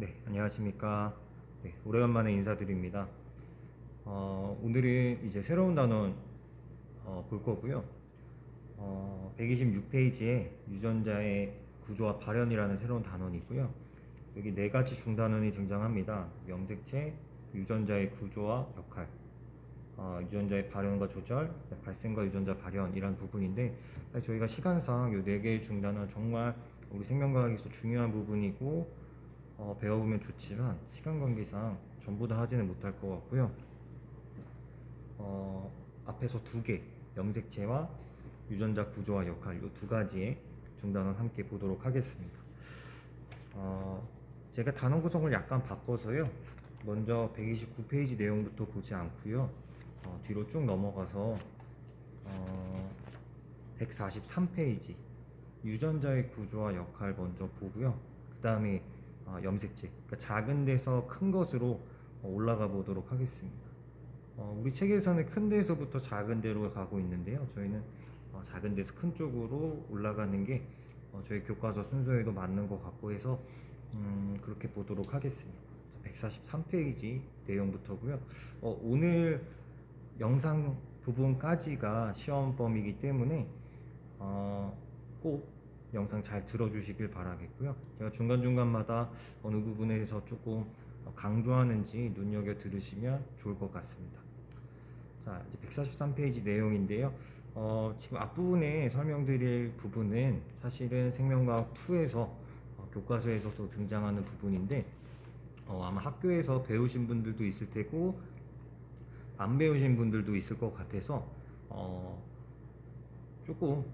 네, 안녕하십니까. 네, 오래간만에 인사드립니다. 오늘은 이제 새로운 단원 볼 거고요. 126페이지에 유전자의 구조와 발현이라는 새로운 단원이고요. 여기 네 가지 중단원이 등장합니다. 염색체, 유전자의 구조와 역할, 유전자의 발현과 조절, 발생과 유전자 발현이란 부분인데, 사실 저희가 시간상 이 네 개의 중단은 정말 우리 생명과학에서 중요한 부분이고 배워보면 좋지만 시간 관계상 전부 다 하지는 못할 것 같고요. 앞에서 두 개, 염색체와 유전자 구조와 역할, 이 두 가지의 중단원 함께 보도록 하겠습니다. 제가 단원 구성을 약간 바꿔서요. 먼저 129페이지 내용부터 보지 않고요. 뒤로 쭉 넘어가서 143페이지 유전자의 구조와 역할 먼저 보고요. 그 다음에 염색체, 그러니까 작은 데서 큰 것으로 올라가 보도록 하겠습니다. 우리 책에서는 큰 데에서부터 작은 데로 가고 있는데요. 저희는 작은 데서 큰 쪽으로 올라가는 게 저희 교과서 순서에도 맞는 것 같고 해서 그렇게 보도록 하겠습니다. 143페이지 내용부터고요. 오늘 영상 부분까지가 시험범이기 때문에 꼭 영상 잘 들어주시길 바라겠고요. 제가 중간중간마다 어느 부분에서 조금 강조하는지 눈여겨 들으시면 좋을 것 같습니다. 자, 이제 143페이지 내용인데요. 지금 앞부분에 설명드릴 부분은 사실은 생명과학 2에서 교과서에서도 등장하는 부분인데 아마 학교에서 배우신 분들도 있을 테고 안 배우신 분들도 있을 것 같아서 조금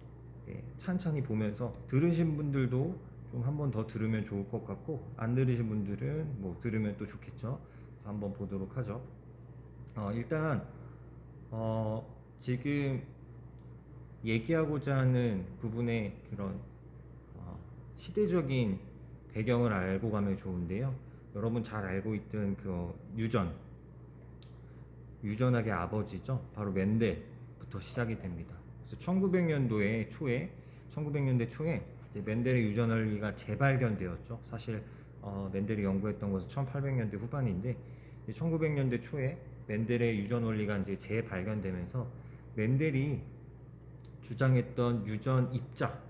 찬찬히 보면서 들으신 분들도 좀 한 번 더 들으면 좋을 것 같고 안 들으신 분들은 뭐 들으면 또 좋겠죠. 그래서 한번 보도록 하죠. 일단 지금 얘기하고자 하는 부분의 그런 시대적인 배경을 알고 가면 좋은데요. 여러분 잘 알고 있던 그 유전학의 아버지죠. 바로 멘델부터 시작이 됩니다. 그래서 1900년대 초에 이제 멘델의 유전원리가 재발견되었죠. 사실 멘델이 연구했던 것은 1800년대 후반인데 1900년대 초에 멘델의 유전원리가 이제 재발견되면서 멘델이 주장했던 유전 입자,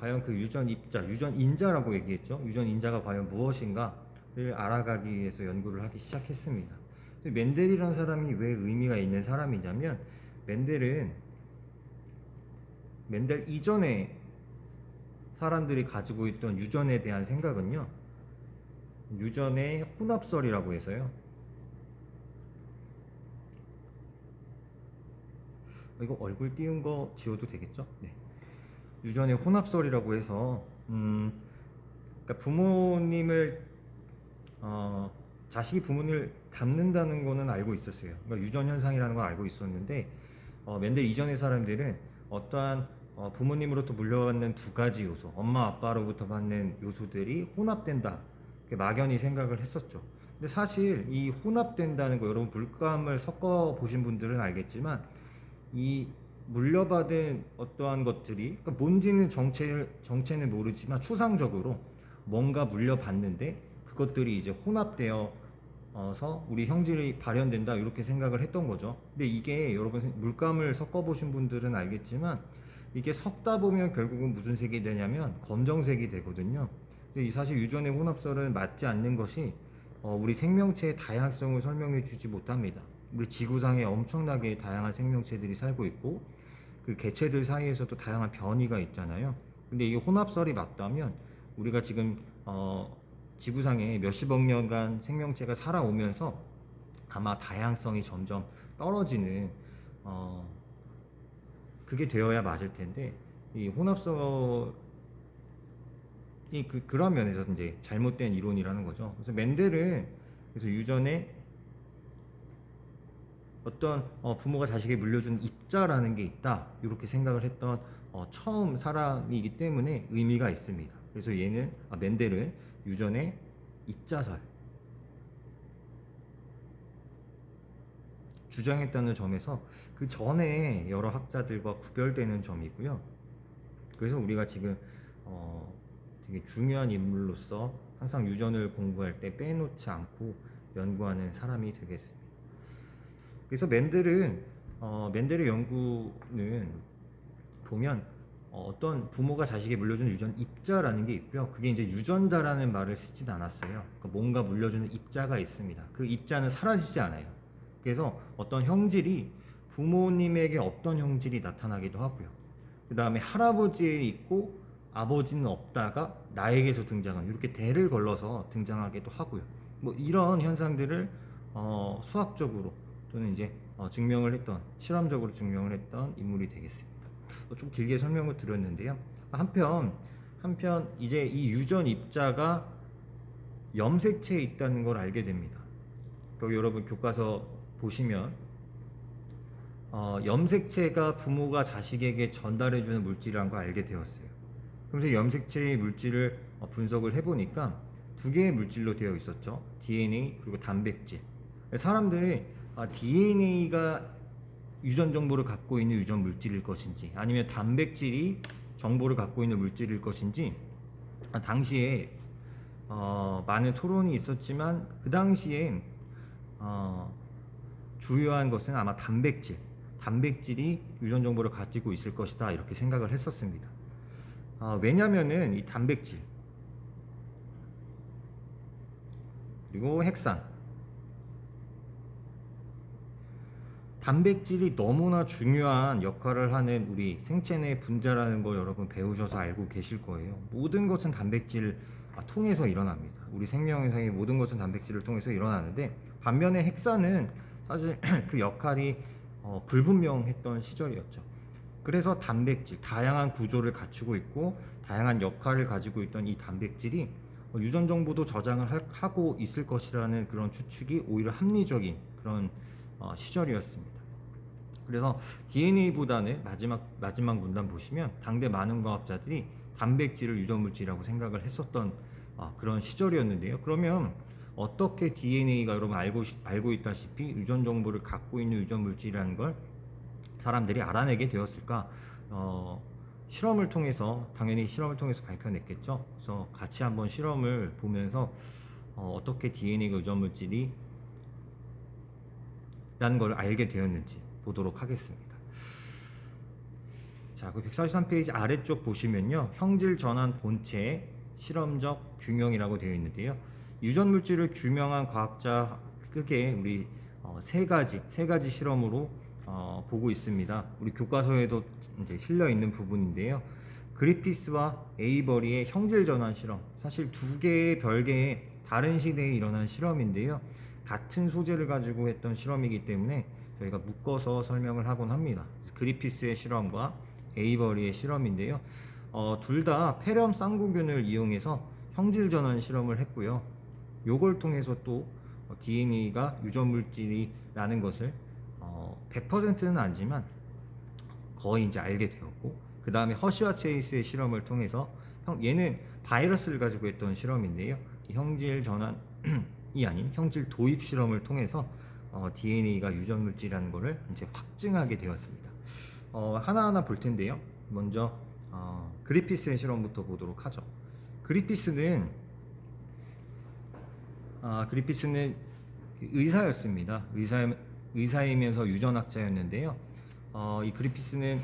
과연 그 유전 입자, 유전 인자라고 얘기했죠. 유전 인자가 과연 무엇인가를 알아가기 위해서 연구를 하기 시작했습니다. 멘델이라는 사람이 왜 의미가 있는 사람이냐면 멘델 이전에 사람들이 가지고 있던 유전에 대한 생각은요, 유전의 혼합설이라고 해서요. 이거 얼굴 띄운 거 지워도 되겠죠? 네. 유전의 혼합설이라고 해서 그러니까 부모님을 자식이 부모님을 닮는다는 거는 알고 있었어요. 그러니까 유전 현상이라는 걸 알고 있었는데 멘델 이전의 사람들은 어떠한 부모님으로부터 물려받는 두 가지 요소, 엄마 아빠로부터 받는 요소들이 혼합된다, 막연히 생각을 했었죠. 근데 사실 이 혼합된다는 거, 여러분 물감을 섞어 보신 분들은 알겠지만 이 물려받은 어떠한 것들이, 그러니까 뭔지는 정체는 모르지만 추상적으로 뭔가 물려받는데 그것들이 이제 혼합되어서 우리 형질이 발현된다, 이렇게 생각을 했던 거죠. 근데 이게 여러분 물감을 섞어 보신 분들은 알겠지만 이게 섞다 보면 결국은 무슨 색이 되냐면 검정색이 되거든요. 근데 사실 유전의 혼합설은 맞지 않는 것이 우리 생명체의 다양성을 설명해 주지 못합니다. 우리 지구상에 엄청나게 다양한 생명체들이 살고 있고 그 개체들 사이에서도 다양한 변이가 있잖아요. 근데 이 혼합설이 맞다면 우리가 지금 지구상에 몇십억 년간 생명체가 살아오면서 아마 다양성이 점점 떨어지는 그게 되어야 맞을 텐데 이 혼합설이 그런 면에서 이제 잘못된 이론이라는 거죠. 그래서 멘델은 그래서 유전에 어떤 부모가 자식에게 물려준 입자라는 게 있다, 이렇게 생각을 했던 처음 사람이기 때문에 의미가 있습니다. 그래서 멘델은 유전의 입자설 주장했다는 점에서 그 전에 여러 학자들과 구별되는 점이고요. 그래서 우리가 지금 되게 중요한 인물로서 항상 유전을 공부할 때 빼놓지 않고 연구하는 사람이 되겠습니다. 그래서 맨델의 연구는 보면 어떤 부모가 자식에게 물려주는 유전 입자라는 게 있고요. 그게 이제 유전자라는 말을 쓰진 않았어요. 그러니까 뭔가 물려주는 입자가 있습니다. 그 입자는 사라지지 않아요. 그래서 어떤 형질이 부모님에게 어떤 형질이 나타나기도 하고요. 그 다음에 할아버지에 있고 아버지는 없다가 나에게서 등장한 이렇게 대를 걸러서 등장하기도 하고요. 뭐 이런 현상들을 수학적으로 또는 이제 증명을 했던 실험적으로 증명을 했던 인물이 되겠습니다. 좀 길게 설명을 드렸는데요. 한편 이제 이 유전 입자가 염색체에 있다는 걸 알게 됩니다. 여러분 교과서 보시면 염색체가 부모가 자식에게 전달해주는 물질이라는 걸 알게 되었어요. 그래서 염색체의 물질을 분석을 해보니까 두 개의 물질로 되어 있었죠. DNA 그리고 단백질. 사람들이 DNA가 유전 정보를 갖고 있는 유전 물질일 것인지 아니면 단백질이 정보를 갖고 있는 물질일 것인지 당시에 많은 토론이 있었지만 그 당시에 주요한 것은 아마 단백질이 유전 정보를 가지고 있을 것이다 이렇게 생각을 했었습니다. 왜냐면은 이 단백질 그리고 핵산 단백질이 너무나 중요한 역할을 하는 우리 생체 내 분자라는 거 여러분 배우셔서 알고 계실 거예요. 모든 것은 단백질을 통해서 일어납니다. 우리 생명현상의 모든 것은 단백질을 통해서 일어나는데 반면에 핵산은 사실 그 역할이 불분명했던 시절이었죠. 그래서 단백질, 다양한 구조를 갖추고 있고 다양한 역할을 가지고 있던 이 단백질이 유전 정보도 저장을 하고 있을 것이라는 그런 추측이 오히려 합리적인 그런 시절이었습니다. 그래서 DNA보다는 마지막 문단 보시면 당대 많은 과학자들이 단백질을 유전물질이라고 생각을 했었던 그런 시절이었는데요. 그러면 어떻게 DNA가 여러분 알고 있다시피 유전 정보를 갖고 있는 유전물질이라는 걸 사람들이 알아내게 되었을까? 당연히 실험을 통해서 밝혀냈겠죠. 그래서 같이 한번 실험을 보면서 어떻게 DNA가 유전물질이 라는 걸 알게 되었는지 보도록 하겠습니다. 자, 그 143페이지 아래쪽 보시면요. 형질 전환 본체 실험적 균형이라고 되어 있는데요. 유전 물질을 규명한 과학자 크게 우리 세 가지 실험으로 보고 있습니다. 우리 교과서에도 이제 실려 있는 부분인데요. 그리피스와 에이버리의 형질 전환 실험. 사실 두 개의 별개의 다른 시대에 일어난 실험인데요. 같은 소재를 가지고 했던 실험이기 때문에 저희가 묶어서 설명을 하곤 합니다. 그리피스의 실험과 에이버리의 실험인데요. 둘 다 폐렴 쌍구균을 이용해서 형질 전환 실험을 했고요. 요걸 통해서 또 DNA가 유전물질이라는 것을 100%는 아니지만 거의 이제 알게 되었고, 그 다음에 허쉬와 체이스의 실험을 통해서 얘는 바이러스를 가지고 했던 실험인데요. 형질 전환이 아닌 형질 도입 실험을 통해서 DNA가 유전물질이라는 것을 이제 확증하게 되었습니다. 하나하나 볼 텐데요. 먼저 그리피스의 실험부터 보도록 하죠. 그리피스는 의사였습니다. 의사이면서 유전학자였는데요. 이 그리피스는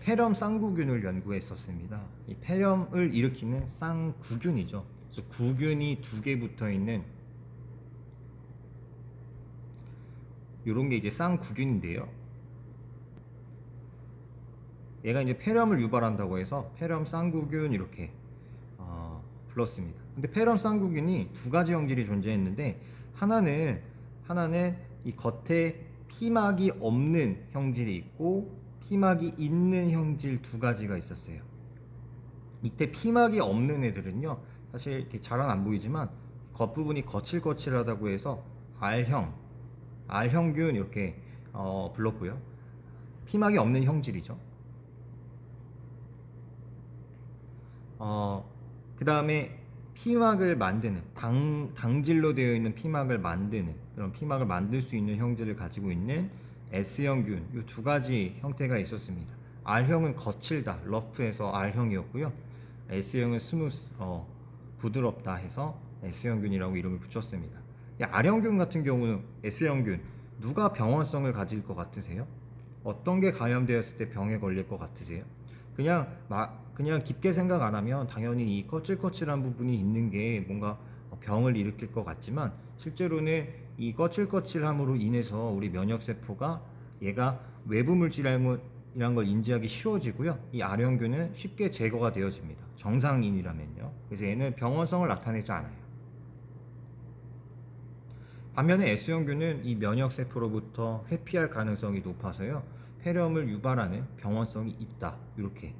폐렴 쌍구균을 연구했었습니다. 이 폐렴을 일으키는 쌍구균이죠. 그래서 구균이 두 개 붙어 있는 이런 게 이제 쌍구균인데요. 얘가 이제 폐렴을 유발한다고 해서 폐렴 쌍구균 이렇게 불렀습니다. 근데 폐렴 쌍구균이 두 가지 형질이 존재했는데 하나는 이 겉에 피막이 없는 형질이 있고 피막이 있는 형질 두 가지가 있었어요. 밑에 피막이 없는 애들은요, 사실 이렇게 잘은 안 보이지만 겉부분이 거칠거칠하다고 해서 R형균 이렇게 불렀고요. 피막이 없는 형질이죠. 그 다음에 피막을 만드는 당질로 되어 있는 피막을 만드는 그런 피막을 만들 수 있는 형질을 가지고 있는 S형균, 이 두 가지 형태가 있었습니다. R형은 거칠다, 러프해서 R형이었고요. S형은 스무스, 부드럽다 해서 S형균이라고 이름을 붙였습니다. 이 R형균 같은 경우는 S형균 누가 병원성을 가질 것 같으세요? 어떤 게 감염되었을 때 병에 걸릴 것 같으세요? 그냥 깊게 생각 안 하면 당연히 이 거칠거칠한 부분이 있는 게 뭔가 병을 일으킬 것 같지만 실제로는 이 거칠거칠함으로 인해서 우리 면역세포가 얘가 외부 물질이라는 걸 인지하기 쉬워지고요. 이 R형균은 쉽게 제거가 되어집니다. 정상인이라면요. 그래서 얘는 병원성을 나타내지 않아요. 반면에 S형균은 이 면역세포로부터 회피할 가능성이 높아서요. 폐렴을 유발하는 병원성이 있다. 이렇게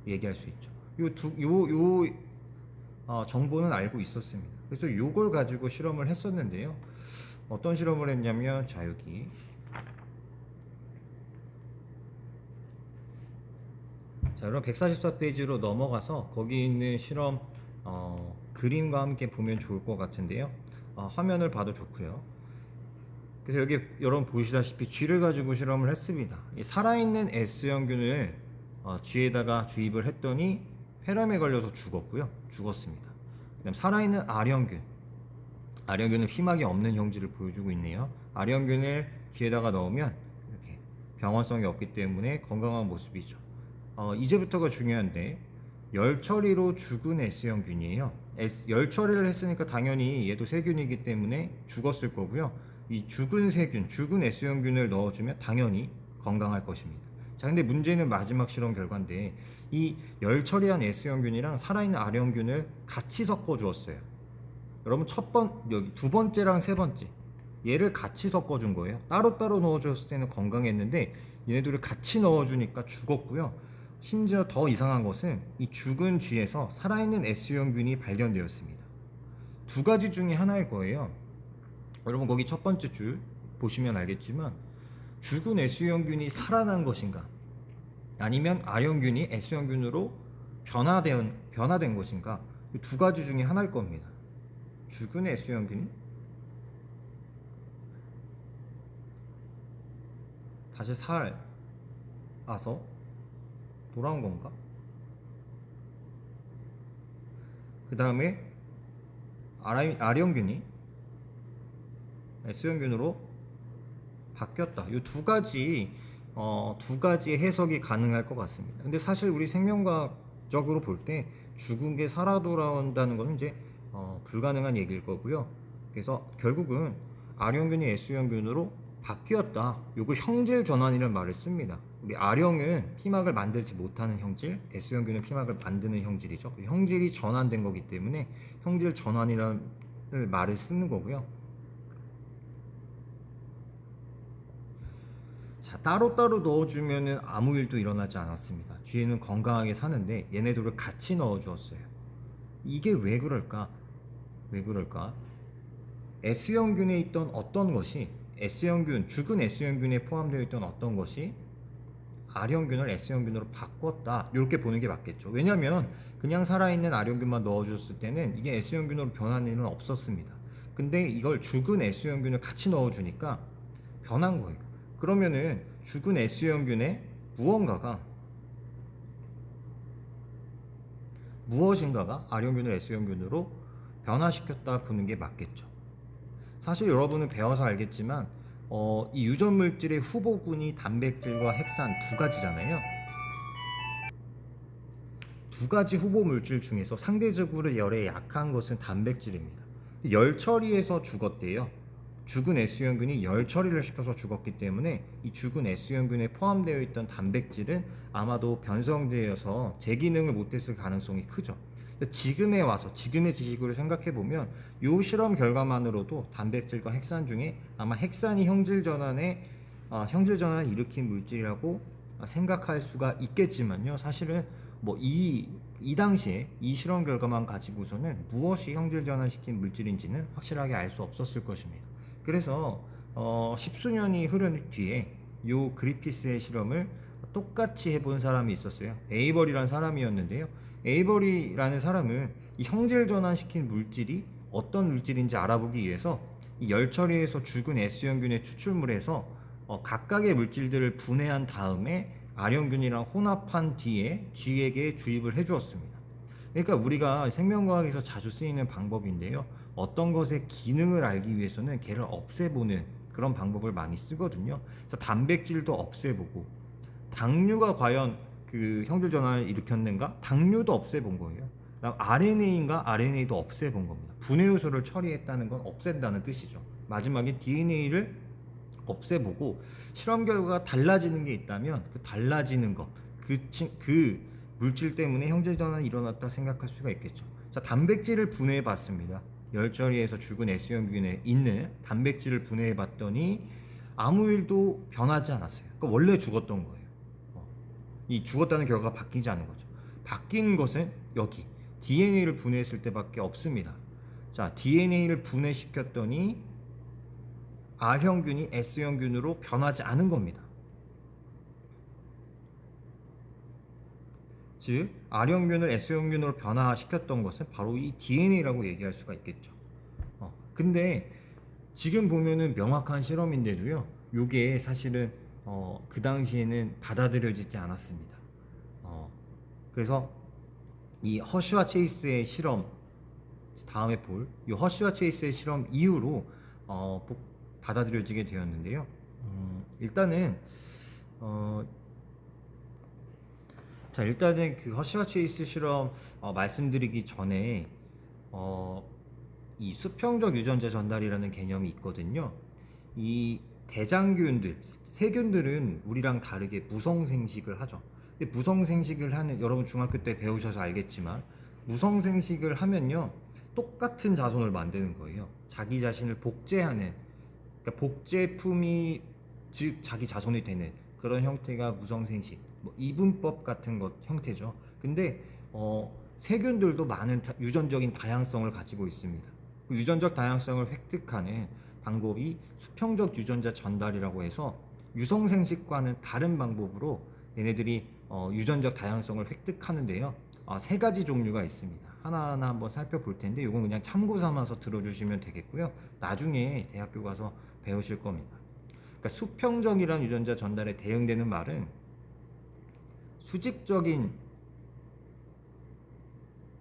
얘기할 수 있죠. 정보는 알고 있었습니다. 그래서 요걸 가지고 실험을 했었는데요. 어떤 실험을 했냐면 자 여기 자 여러분 144페이지로 넘어가서 거기 있는 실험 그림과 함께 보면 좋을 것 같은데요. 화면을 봐도 좋고요. 그래서 여기 여러분 보시다시피 쥐를 가지고 실험을 했습니다. 이 살아있는 S형균을 쥐에다가 주입을 했더니 폐렴에 걸려서 죽었습니다. 그다음 살아있는 R형균은 피막이 없는 형질을 보여주고 있네요. R형균을 쥐에다가 넣으면 이렇게 병원성이 없기 때문에 건강한 모습이죠. 이제부터가 중요한데 열 처리로 죽은 S형균이에요. 열 처리를 했으니까 당연히 얘도 세균이기 때문에 죽었을 거고요. 이 죽은 S형균을 넣어주면 당연히 건강할 것입니다. 자, 근데 문제는 마지막 실험 결과인데 이 열 처리한 S형균이랑 살아있는 R형균을 같이 섞어 주었어요. 여러분 여기 두 번째랑 세 번째 얘를 같이 섞어 준 거예요. 따로따로 넣어줬을 때는 건강했는데 얘네들을 같이 넣어주니까 죽었고요. 심지어 더 이상한 것은 이 죽은 쥐에서 살아있는 S형균이 발견되었습니다. 두 가지 중에 하나일 거예요. 여러분 거기 첫 번째 줄 보시면 알겠지만 죽은 S형균이 살아난 것인가 아니면 R형균이 S형균으로 변화된 것인가 이 두 가지 중에 하나일 겁니다. 죽은 S형균이 다시 살아서 돌아온 건가? 그 다음에 R형균이 S형균으로 바뀌었다. 이 두 가지 해석이 가능할 것 같습니다. 근데 사실 우리 생명과학적으로 볼 때 죽은 게 살아 돌아온다는 것은 이제 불가능한 얘기일 거고요. 그래서 결국은 R형균이 S형균으로 바뀌었다. 요걸 형질 전환이라는 말을 씁니다. 우리 R형은 피막을 만들지 못하는 형질, S형균은 피막을 만드는 형질이죠. 형질이 전환된 거기 때문에 형질 전환이라는 말을 쓰는 거고요. 자, 따로따로 넣어주면 아무 일도 일어나지 않았습니다. 쥐에는 건강하게 사는데 얘네들을 같이 넣어주었어요. 이게 왜 그럴까? S형균에 있던 어떤 것이 죽은 S형균에 포함되어 있던 어떤 것이 R형균을 S형균으로 바꿨다. 이렇게 보는 게 맞겠죠. 왜냐하면 그냥 살아있는 R형균만 넣어줬을 때는 이게 S형균으로 변하는 일은 없었습니다. 근데 이걸 죽은 S형균을 같이 넣어주니까 변한 거예요. 그러면은 죽은 S형균의 무엇인가가 R형균을 S형균으로 변화시켰다 보는 게 맞겠죠. 사실 여러분은 배워서 알겠지만 이 유전물질의 후보군이 단백질과 핵산 두 가지잖아요. 두 가지 후보 물질 중에서 상대적으로 열에 약한 것은 단백질입니다. 열 처리해서 죽었대요. 죽은 S형균이 열 처리를 시켜서 죽었기 때문에 이 죽은 S형균에 포함되어 있던 단백질은 아마도 변성되어서 제 기능을 못했을 가능성이 크죠. 지금의 지식으로 생각해 보면 이 실험 결과만으로도 단백질과 핵산 중에 아마 핵산이 형질 전환을 일으킨 물질이라고 생각할 수가 있겠지만요. 사실은 이 당시에 이 실험 결과만 가지고서는 무엇이 형질 전환시킨 물질인지는 확실하게 알 수 없었을 것입니다. 그래서 십수년이 흐른 뒤에 요 그리피스의 실험을 똑같이 해본 사람이 있었어요. 에이버리라는 사람이었는데요. 에이버리라는 사람은 이 형질 전환시킨 물질이 어떤 물질인지 알아보기 위해서 이 열 처리에서 죽은 S형균의 추출물에서 각각의 물질들을 분해한 다음에 R형균이랑 혼합한 뒤에 쥐에게 주입을 해주었습니다. 그러니까 우리가 생명과학에서 자주 쓰이는 방법인데요. 어떤 것의 기능을 알기 위해서는 걔를 없애보는 그런 방법을 많이 쓰거든요. 그래서 단백질도 없애보고 당류가 과연 그 형질 전환을 일으켰는가? 당류도 없애본 거예요. 그다음 RNA인가? RNA도 없애본 겁니다. 분해 요소를 처리했다는 건 없앤다는 뜻이죠. 마지막에 DNA를 없애보고 실험 결과가 달라지는 게 있다면 그 달라지는 것, 그 물질 때문에 형질 전환이 일어났다 생각할 수가 있겠죠. 자, 단백질을 분해해 봤습니다. 열 처리해서 죽은 S형균에 있는 단백질을 분해해 봤더니 아무 일도 변하지 않았어요. 그러니까 원래 죽었던 거예요. 이 죽었다는 결과가 바뀌지 않은 거죠. 바뀐 것은 여기 DNA를 분해했을 때밖에 없습니다. 자, DNA를 분해시켰더니 R형균이 S형균으로 변하지 않은 겁니다. 즉 R형균을 S형균으로 변화시켰던 것은 바로 이 DNA라고 얘기할 수가 있겠죠. 근데 지금 보면은 명확한 실험인데도요, 요게 사실은 그 당시에는 받아들여지지 않았습니다. 그래서 이 허쉬와 체이스의 실험, 다음에 볼 이 허쉬와 체이스의 실험 이후로 받아들여지게 되었는데요. 일단은 일단은 그 허쉬와 체이스 실험 말씀드리기 전에 이 수평적 유전자 전달이라는 개념이 있거든요. 이 대장균들, 세균들은 우리랑 다르게 무성생식을 하죠. 근데 무성생식을 하는, 여러분 중학교 때 배우셔서 알겠지만 무성생식을 하면요 똑같은 자손을 만드는 거예요. 자기 자신을 복제하는, 그러니까 복제품이 즉 자기 자손이 되는 그런 형태가 무성생식, 뭐 이분법 같은 것 형태죠. 근데 세균들도 많은 유전적인 다양성을 가지고 있습니다. 그 유전적 다양성을 획득하는 방법이 수평적 유전자 전달이라고 해서 유성생식과는 다른 방법으로 얘네들이 유전적 다양성을 획득하는데요. 세 가지 종류가 있습니다. 하나하나 한번 살펴볼 텐데 이건 그냥 참고 삼아서 들어주시면 되겠고요. 나중에 대학교 가서 배우실 겁니다. 그러니까 수평적이라는 유전자 전달에 대응되는 말은 수직적인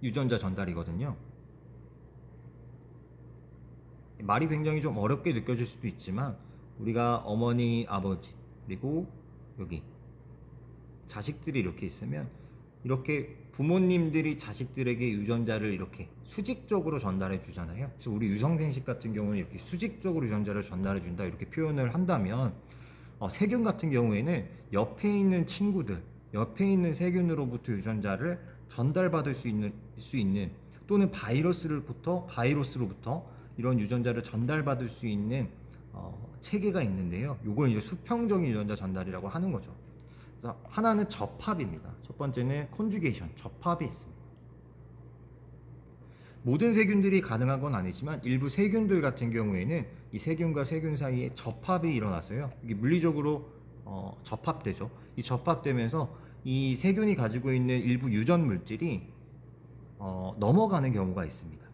유전자 전달이거든요. 말이 굉장히 좀 어렵게 느껴질 수도 있지만 우리가 어머니, 아버지, 그리고 여기 자식들이 이렇게 있으면 이렇게 부모님들이 자식들에게 유전자를 이렇게 수직적으로 전달해 주잖아요. 그래서 우리 유성생식 같은 경우는 이렇게 수직적으로 유전자를 전달해 준다 이렇게 표현을 한다면 세균 같은 경우에는 옆에 있는 친구들, 옆에 있는 세균으로부터 유전자를 전달받을 수 있는 또는 바이러스로부터 이런 유전자를 전달받을 수 있는 체계가 있는데요. 이걸 이제 수평적인 유전자 전달이라고 하는 거죠. 그래서 하나는 접합입니다. 첫 번째는 컨주게이션, 접합이 있습니다. 모든 세균들이 가능한 건 아니지만 일부 세균들 같은 경우에는 이 세균과 세균 사이에 접합이 일어나서요. 이게 물리적으로 접합되죠. 이 접합되면서 이 세균이 가지고 있는 일부 유전 물질이 넘어가는 경우가 있습니다.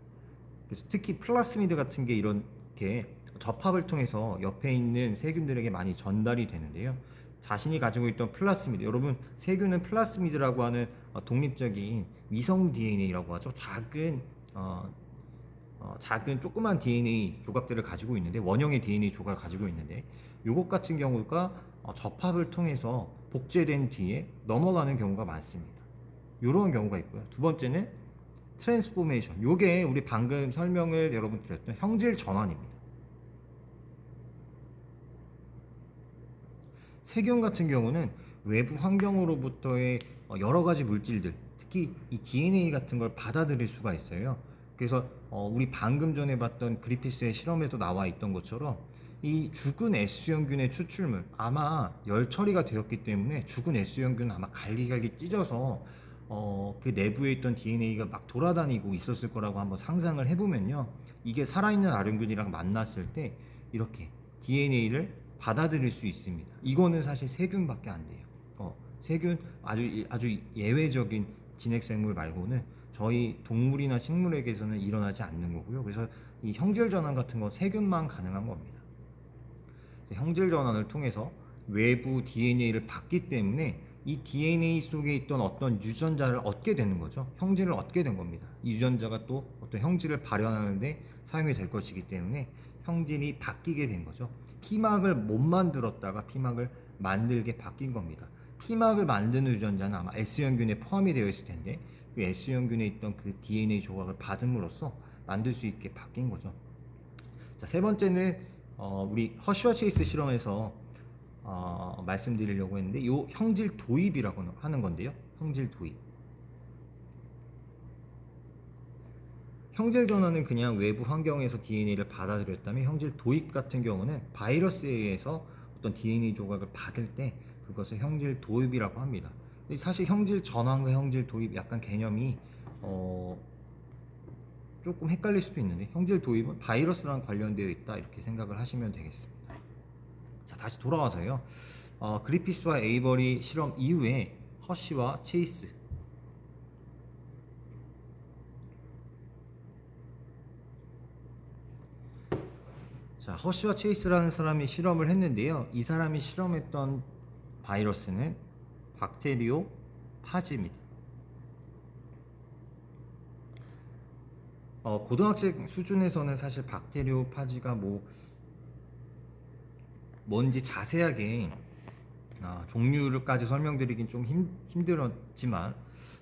그래서 특히 플라스미드 같은 게 이렇게 접합을 통해서 옆에 있는 세균들에게 많이 전달이 되는데요. 자신이 가지고 있던 플라스미드, 여러분 세균은 플라스미드라고 하는 독립적인 위성 DNA라고 하죠. 작은 조그만 DNA 조각들을 가지고 있는데, 원형의 DNA 조각을 가지고 있는데 이것 같은 경우가 접합을 통해서 복제된 뒤에 넘어가는 경우가 많습니다. 이런 경우가 있고요. 두 번째는 트랜스포메이션, 요게 우리 방금 설명을 여러분 드렸던 형질 전환입니다. 세균 같은 경우는 외부 환경으로부터의 여러 가지 물질들, 특히 이 DNA 같은 걸 받아들일 수가 있어요. 그래서 우리 방금 전에 봤던 그리피스의 실험에도 나와 있던 것처럼 이 죽은 S형균의 추출물, 아마 열 처리가 되었기 때문에 죽은 S형균은 아마 갈기갈기 찢어서 그 내부에 있던 DNA가 막 돌아다니고 있었을 거라고 한번 상상을 해보면요, 이게 살아있는 R형균이랑 만났을 때 이렇게 DNA를 받아들일 수 있습니다. 이거는 사실 세균밖에 안 돼요. 세균 아주 예외적인 진핵생물 말고는 저희 동물이나 식물에게서는 일어나지 않는 거고요. 그래서 이 형질 전환 같은 건 세균만 가능한 겁니다. 형질 전환을 통해서 외부 DNA를 받기 때문에 이 DNA 속에 있던 어떤 유전자를 얻게 되는 거죠. 형질을 얻게 된 겁니다. 이 유전자가 또 어떤 형질을 발현하는데 사용이 될 것이기 때문에 형질이 바뀌게 된 거죠. 피막을 못 만들었다가 피막을 만들게 바뀐 겁니다. 피막을 만드는 유전자는 아마 S형균에 포함이 되어 있을 텐데 그 S형균에 있던 그 DNA 조각을 받음으로써 만들 수 있게 바뀐 거죠. 자, 세 번째는 우리 허쉬와 체이스 실험에서 말씀드리려고 했는데 요 형질 도입이라고 하는 건데요. 형질 도입. 형질 변화는 그냥 외부 환경에서 DNA를 받아들였다면 형질 도입 같은 경우는 바이러스에 의해서 어떤 DNA 조각을 받을 때 그것을 형질 도입이라고 합니다. 사실 형질 전환과 형질 도입 약간 개념이 조금 헷갈릴 수도 있는데 형질 도입은 바이러스랑 관련되어 있다 이렇게 생각을 하시면 되겠습니다. 자, 다시 돌아와서요. 그리피스와 에이버리 실험 이후에 허쉬와 체이스 자, 허쉬와 체이스라는 사람이 실험을 했는데요. 이 사람이 실험했던 바이러스는 박테리오 파지입니다. 고등학생 수준에서는 사실 박테리오 파지가 뭔지 자세하게 종류를까지 설명드리긴 좀 힘들었지만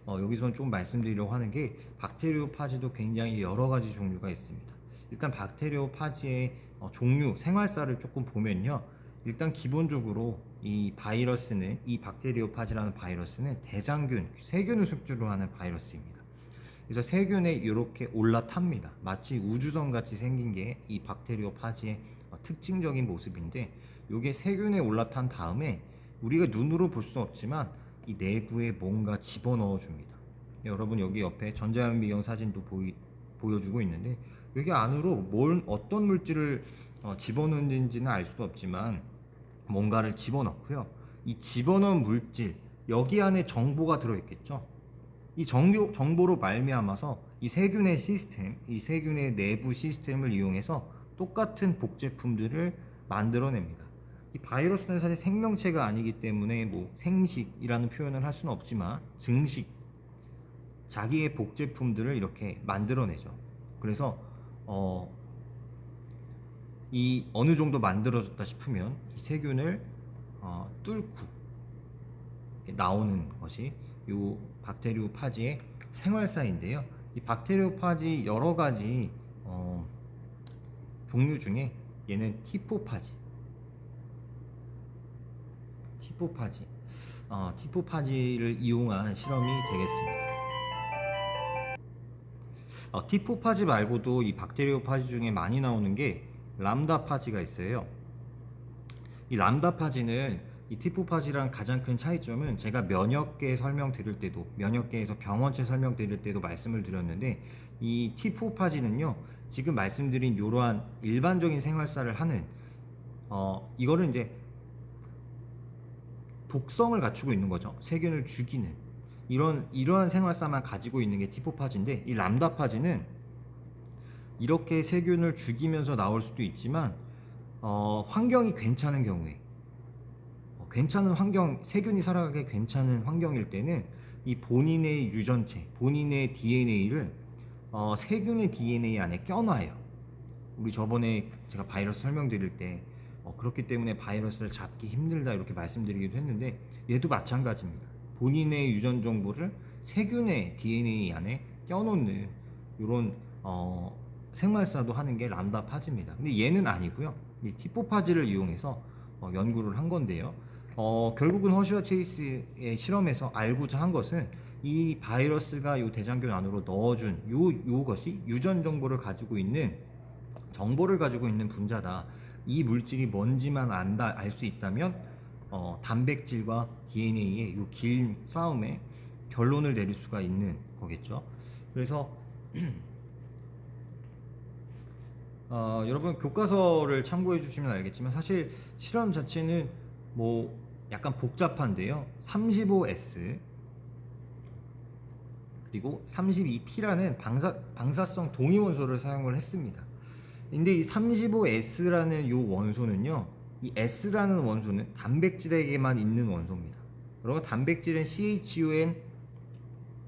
여기서는 좀 말씀드리려고 하는 게 박테리오 파지도 굉장히 여러 가지 종류가 있습니다. 일단 박테리오 파지의 종류, 생활사를 조금 보면요. 일단 기본적으로 이 바이러스는 이 박테리오 파지라는 바이러스는 대장균, 세균을 숙주로 하는 바이러스입니다. 그래서 세균에 이렇게 올라탑니다. 마치 우주선 같이 생긴 게 이 박테리오 파지의 특징적인 모습인데 이게 세균에 올라탄 다음에 우리가 눈으로 볼 수 없지만 이 내부에 뭔가 집어넣어 줍니다. 여러분 여기 옆에 전자현미경 사진도 보여주고 있는데 여기 안으로 어떤 물질을 집어넣는지는 알 수도 없지만 뭔가를 집어넣고요. 이 집어넣은 물질 여기 안에 정보가 들어있겠죠. 이 정보로 말미암아서 이 세균의 시스템, 이 세균의 내부 시스템을 이용해서 똑같은 복제품들을 만들어냅니다. 이 바이러스는 사실 생명체가 아니기 때문에 생식이라는 표현을 할 수는 없지만 증식, 자기의 복제품들을 이렇게 만들어내죠. 그래서 이 어느 정도 만들어졌다 싶으면 이 세균을 뚫고 나오는 것이 이 박테리오 파지의 생활사인데요. 이 박테리오 파지 여러 가지 종류 중에 얘는 티포파지를 이용한 실험이 되겠습니다. 티포파지 말고도 이 박테리오 파지 중에 많이 나오는 게 람다 파지가 있어요. 이 람다 파지는 이 티포파지랑 가장 큰 차이점은 제가 면역계 설명드릴 때도 면역계에서 병원체 설명드릴 때도 말씀을 드렸는데 이 티포파지는요 지금 말씀드린 이러한 일반적인 생활사를 하는 이거를 이제 독성을 갖추고 있는 거죠. 세균을 죽이는 이러한 생활사만 가지고 있는 게 티포파지인데 이 람다 파지는 이렇게 세균을 죽이면서 나올 수도 있지만 환경이 괜찮은 경우에 괜찮은 환경, 세균이 살아가기 괜찮은 환경일 때는 이 본인의 유전체, 본인의 DNA를 세균의 DNA 안에 껴놔요. 우리 저번에 제가 바이러스 설명드릴 때 그렇기 때문에 바이러스를 잡기 힘들다 이렇게 말씀드리기도 했는데 얘도 마찬가지입니다. 본인의 유전 정보를 세균의 DNA 안에 껴놓는 이런 생활사도 하는 게 람다 파지입니다. 근데 얘는 아니고요. 이 티포파지를 이용해서 연구를 한 건데요. 결국은 허쉬와 체이스의 실험에서 알고자 한 것은 이 바이러스가 이 대장균 안으로 넣어준 요것이 유전 정보를 가지고 있는 분자다. 이 물질이 뭔지만 알 수 있다면 단백질과 DNA의 이 긴 싸움에 결론을 내릴 수가 있는 거겠죠. 그래서 여러분 교과서를 참고해 주시면 알겠지만 사실 실험 자체는 약간 복잡한데요. 35S 그리고 32P라는 방사성 동위원소를 사용을 했습니다. 근데 이 35S라는 이 원소는요, 이 S라는 원소는 단백질에게만 있는 원소입니다. 그리고 단백질은 CHON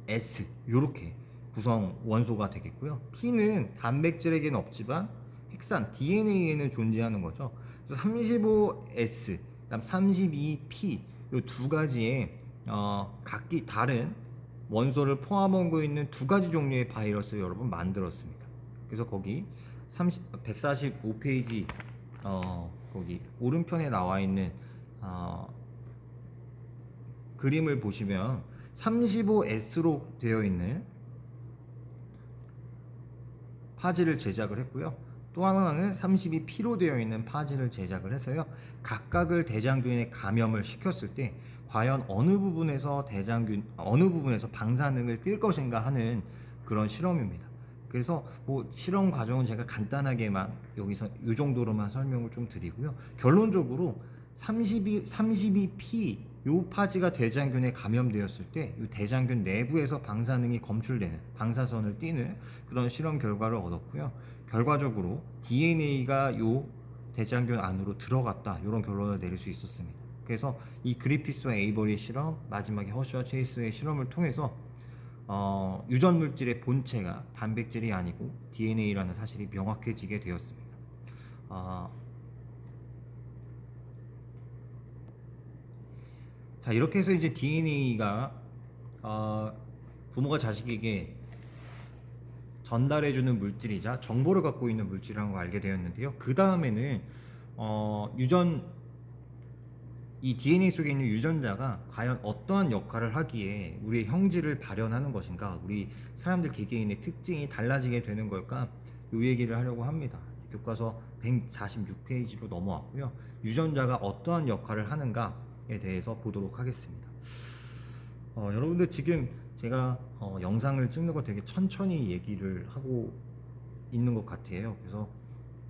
S 이렇게 구성 원소가 되겠고요. P는 단백질에게는 없지만 핵산 DNA에는 존재하는 거죠. 35S, 그다음 32P 이 두 가지의 각기 다른 원소를 포함하고 있는 두 가지 종류의 바이러스를 여러분 만들었습니다. 그래서 거기 145페이지 거기 오른편에 나와 있는 그림을 보시면 35S로 되어 있는 파지를 제작을 했고요. 또 하나는 32P로 되어 있는 파지를 제작을 해서요. 각각을 대장균에 감염을 시켰을 때 과연 어느 부분에서 방사능을 띌 것인가 하는 그런 실험입니다. 그래서 뭐 실험 과정은 제가 간단하게만 여기서 이 정도로만 설명을 좀 드리고요. 결론적으로 32P 요 파지가 대장균에 감염되었을 때 이 대장균 내부에서 방사능이 검출되는 방사선을 띠는 그런 실험 결과를 얻었고요. 결과적으로 DNA가 요 대장균 안으로 들어갔다 이런 결론을 내릴 수 있었습니다. 그래서 이 그리피스와 에이버리의 실험, 마지막에 허쉬와 체이스의 실험을 통해서 유전 물질의 본체가 단백질이 아니고 DNA라는 사실이 명확해지게 되었습니다. 자, 이렇게 해서 이제 DNA가 부모가 자식에게 전달해주는 물질이자 정보를 갖고 있는 물질이라는 걸 알게 되었는데요. 그 다음에는 이 DNA 속에 있는 유전자가 과연 어떠한 역할을 하기에 우리의 형질을 발현하는 것인가, 우리 사람들 개개인의 특징이 달라지게 되는 걸까, 이 얘기를 하려고 합니다. 교과서 146페이지로 넘어왔고요. 유전자가 어떠한 역할을 하는가에 대해서 보도록 하겠습니다. 여러분들 지금 제가 영상을 찍는 거 되게 천천히 얘기를 하고 있는 것 같아요. 그래서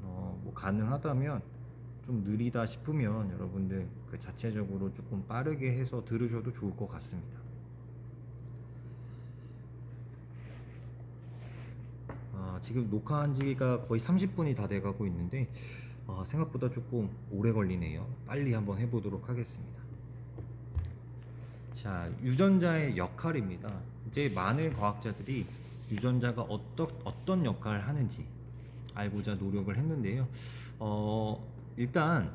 뭐 가능하다면 좀 느리다 싶으면 여러분들 그 자체적으로 조금 빠르게 해서 들으셔도 좋을 것 같습니다. 지금 녹화한 지가 거의 30분이 다 돼가고 있는데 생각보다 조금 오래 걸리네요. 빨리 한번 해보도록 하겠습니다. 자, 유전자의 역할입니다. 이제 많은 과학자들이 유전자가 어떤 역할을 하는지 알고자 노력을 했는데요. 일단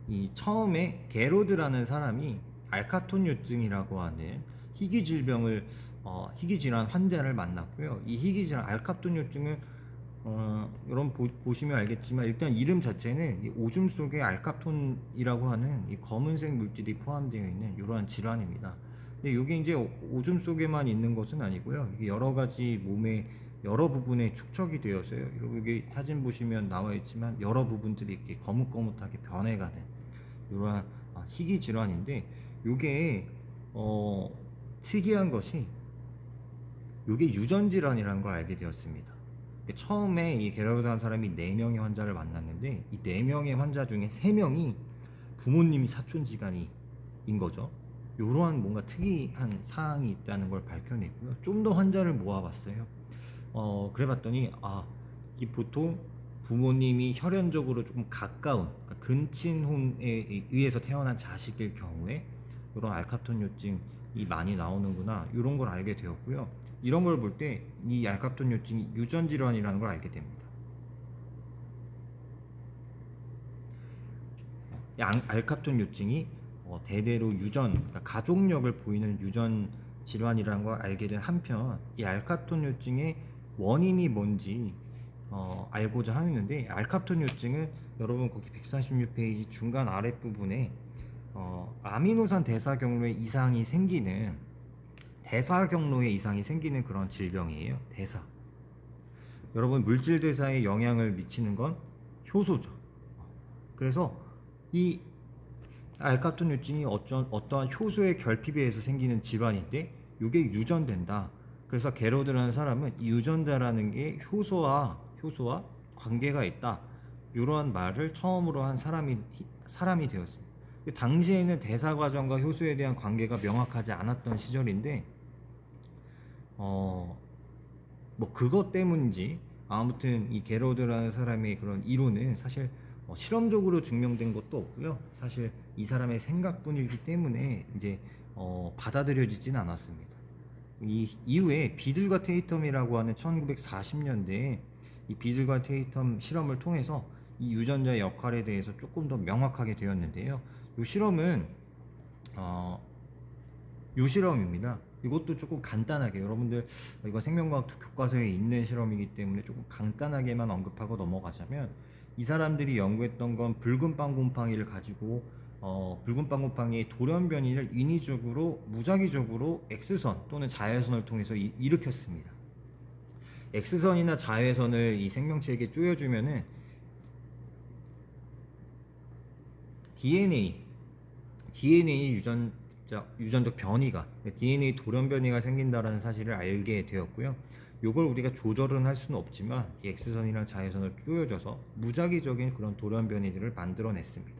이 처음에 게로드라는 사람이 알카톤요증이라고 하는 희귀질환 환자를 만났고요. 이 희귀질환 알카톤요증은 여러분 보시면 알겠지만 일단 이름 자체는 이 오줌 속에 알카톤이라고 하는 이 검은색 물질이 포함되어 있는 이러한 질환입니다. 근데 이게 이제 오줌 속에만 있는 것은 아니고요. 이게 여러 가지 몸의 여러 부분에 축적이 되어서요. 여기 사진 보시면 나와 있지만 여러 부분들이 이렇게 거뭇거뭇하게 변해가는 이러한 희귀 질환인데, 이게 특이한 것이 이게 유전 질환이라는 걸 알게 되었습니다. 처음에 이 게로드라는 사람이 4명의 환자를 만났는데 이 4명의 환자 중에 3명이 부모님이 사촌지간인 거죠. 이러한 뭔가 특이한 사항이 있다는 걸 밝혀냈고요. 좀 더 환자를 모아봤어요. 그래봤더니 이 보통 부모님이 혈연적으로 조금 가까운, 그러니까 근친혼에 의해서 태어난 자식일 경우에 이런 알카톤요증이 많이 나오는구나, 이런 걸 알게 되었고요. 이런 걸 볼 때 이 알카톤요증이 유전질환이라는 걸 알게 됩니다. 알카톤요증이 대대로 그러니까 가족력을 보이는 유전 질환이라는 걸 알게 된 한편, 이 알카톤요증의 원인이 뭔지 알고자 하는데, 알카톤요증은 여러분 거기 146페이지 중간 아랫부분에 아미노산 대사 경로에 이상이 생기는 그런 질병이에요. 여러분 물질 대사에 영향을 미치는 건 효소죠. 그래서 이 알카톤요증이 어떠한 효소의 결핍에 의해서 생기는 질환인데 이게 유전된다. 그래서 게로드라는 사람은 이 유전자라는 게 효소와 관계가 있다, 이러한 말을 처음으로 한 사람이 되었습니다. 당시에는 대사 과정과 효소에 대한 관계가 명확하지 않았던 시절인데 뭐 그것 때문인지 아무튼 이 게로드라는 사람의 그런 이론은 사실 실험적으로 증명된 것도 없고요. 사실 이 사람의 생각뿐이기 때문에 이제 받아들여지진 않았습니다. 이 이후에 비들과 테이텀이라고 하는 1940년대에 이 비들과 테이텀 실험을 통해서 이 유전자의 역할에 대해서 조금 더 명확하게 되었는데요. 이 실험은 요 실험입니다. 이것도 조금 간단하게, 여러분들 이거 생명과학 교과서에 있는 실험이기 때문에 조금 간단하게만 언급하고 넘어가자면, 이 사람들이 연구했던 건 붉은 빵곰팡이를 가지고 붉은 빵곰팡이의 돌연 변이를 인위적으로 무작위적으로 X선 또는 자외선을 통해서 일으켰습니다. X선이나 자외선을 이 생명체에게 쪼여주면은 DNA 유전적 변이가, DNA 돌연 변이가 생긴다라는 사실을 알게 되었고요. 이걸 우리가 조절은 할 수는 없지만 이 X선이랑 자외선을 쪼여줘서 무작위적인 그런 돌연 변이들을 만들어냈습니다.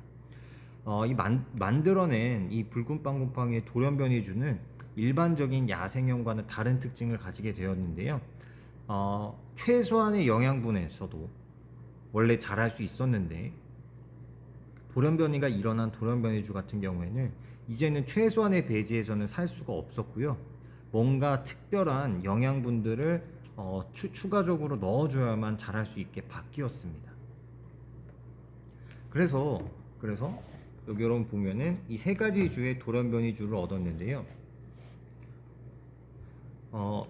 만들어낸 이 붉은 빵곰팡이의 돌연 변이주는 일반적인 야생형과는 다른 특징을 가지게 되었는데요. 최소한의 영양분에서도 원래 자랄 수 있었는데, 돌연 변이가 일어난 돌연 변이주 같은 경우에는 이제는 최소한의 배지에서는 살 수가 없었고요. 뭔가 특별한 영양분들을 추가적으로 넣어줘야만 자랄 수 있게 바뀌었습니다. 그래서 여기 여러분 보면은 이 세 가지 주의 돌연 변이주를 얻었는데요.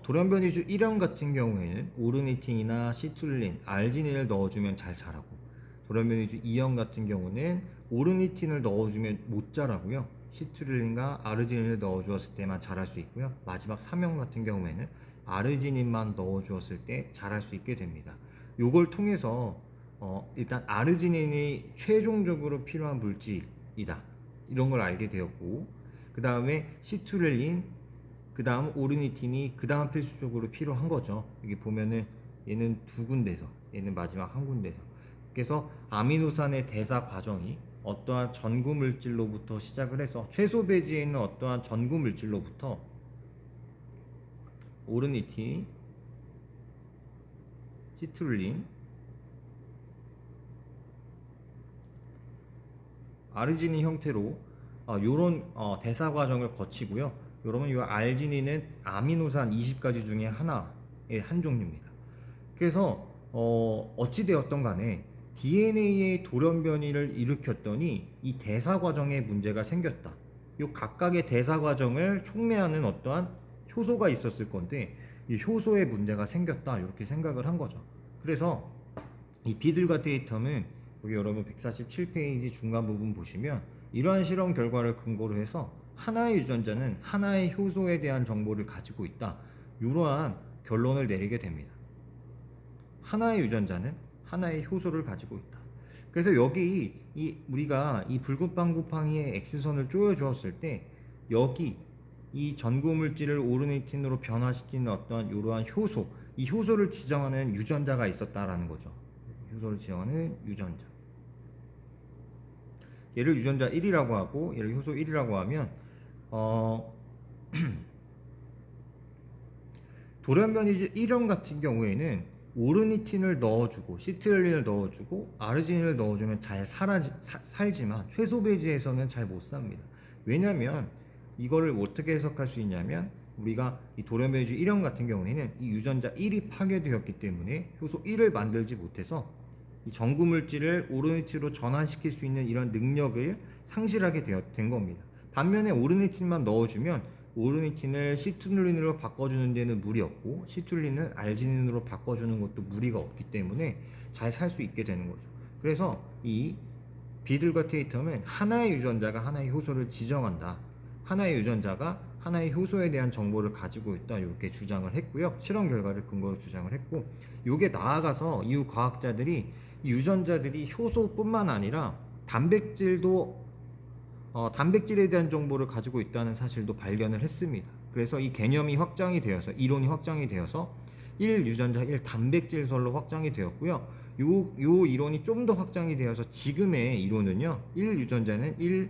돌연 변이주 1형 같은 경우에는 오르니틴이나 시툴린, 알지닌을 넣어주면 잘 자라고, 돌연 변이주 2형 같은 경우는 오르니틴을 넣어주면 못 자라고요. 시툴린과 아르지닌을 넣어주었을 때만 자랄 수 있고요. 마지막 3형 같은 경우에는 아르지닌만 넣어주었을 때 자랄 수 있게 됩니다. 요걸 통해서 일단 아르지닌이 최종적으로 필요한 물질이다, 이런 걸 알게 되었고, 그 다음에 시툴린, 그 다음 오르니틴이 그 다음 필수적으로 필요한 거죠. 여기 보면은 얘는 두 군데서, 얘는 마지막 한 군데서. 그래서 아미노산의 대사 과정이 어떠한 전구 물질로부터 시작을 해서 최소 배지에 있는 어떠한 전구 물질로부터 오르니틴, 시툴린, 아르지닌 형태로 요런 대사 과정을 거치고요. 여러분, 이 알지닌은 아미노산 20가지 중에 하나의 한 종류입니다. 그래서 어찌 되었던 간에 DNA의 돌연 변이를 일으켰더니 이 대사 과정에 문제가 생겼다. 이 각각의 대사 과정을 촉매하는 어떠한 효소가 있었을 건데, 이 효소에 문제가 생겼다, 이렇게 생각을 한 거죠. 그래서 이 비들과 테이텀은 여기 여러분 147페이지 중간 부분 보시면 이러한 실험 결과를 근거로 해서 하나의 유전자는 하나의 효소에 대한 정보를 가지고 있다, 이러한 결론을 내리게 됩니다. 하나의 유전자는 하나의 효소를 가지고 있다. 그래서 여기 우리가 이 붉은 빵곰팡이의 X선을 쪼여 주었을 때, 여기 이 전구 물질을 오르니틴으로 변화시키는 어떠한 이러한 효소, 이 효소를 지정하는 유전자가 있었다라는 거죠. 효소를 지정하는 유전자. 얘를 유전자 1이라고 하고 얘를 효소 1이라고 하면 돌연 변이주 1형 같은 경우에는 오르니틴을 넣어주고 시트렐린을 넣어주고 아르지닌을 넣어주면 잘 살지만 최소 배지에서는 잘 못 삽니다. 왜냐하면 이거를 어떻게 해석할 수 있냐면, 우리가 이 돌연 변이주 1형 같은 경우에는 이 유전자 1이 파괴되었기 때문에 효소 1을 만들지 못해서 이 전구 물질을 오르니틴으로 전환시킬 수 있는 이런 능력을 상실하게 된 겁니다. 반면에 오르니틴만 넣어주면 오르니틴을 시툴린으로 바꿔주는 데는 무리 없고, 시툴린은 알지닌으로 바꿔주는 것도 무리가 없기 때문에 잘 살 수 있게 되는 거죠. 그래서 이 비들과 테이텀은 하나의 유전자가 하나의 효소를 지정한다, 하나의 유전자가 하나의 효소에 대한 정보를 가지고 있다, 이렇게 주장을 했고요. 실험 결과를 근거로 주장을 했고, 이게 나아가서 이후 과학자들이 이 유전자들이 효소뿐만 아니라 단백질에 대한 정보를 가지고 있다는 사실도 발견을 했습니다. 그래서 이 개념이 확장이 되어서, 이론이 확장이 되어서 1유전자 1단백질설로 확장이 되었고요. 요 이론이 좀 더 확장이 되어서 지금의 이론은요, 1유전자는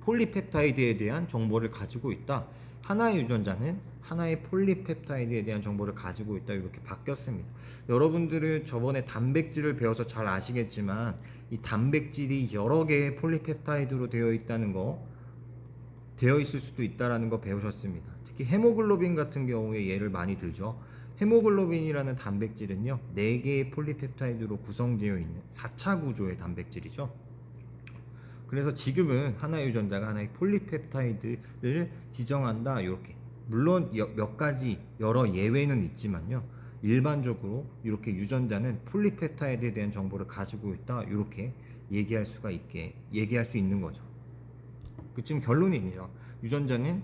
1폴리펩타이드에 대한 정보를 가지고 있다, 하나의 유전자는 하나의 폴리펩타이드에 대한 정보를 가지고 있다 이렇게 바뀌었습니다. 여러분들은 저번에 단백질을 배워서 잘 아시겠지만 이 단백질이 여러 개의 폴리펩타이드로 되어 있다는 거 되어 있을 수도 있다라는 거 배우셨습니다. 특히 헤모글로빈 같은 경우에 예를 많이 들죠. 헤모글로빈이라는 단백질은요 4개의 폴리펩타이드로 구성되어 있는 4차 구조의 단백질이죠. 그래서 지금은 하나의 유전자가 하나의 폴리펩타이드를 지정한다 이렇게, 물론 몇 가지 여러 예외는 있지만요 일반적으로 이렇게 유전자는 폴리펩타이드에 대한 정보를 가지고 있다 이렇게 얘기할 수 있는 거죠. 지금 결론이에요. 유전자는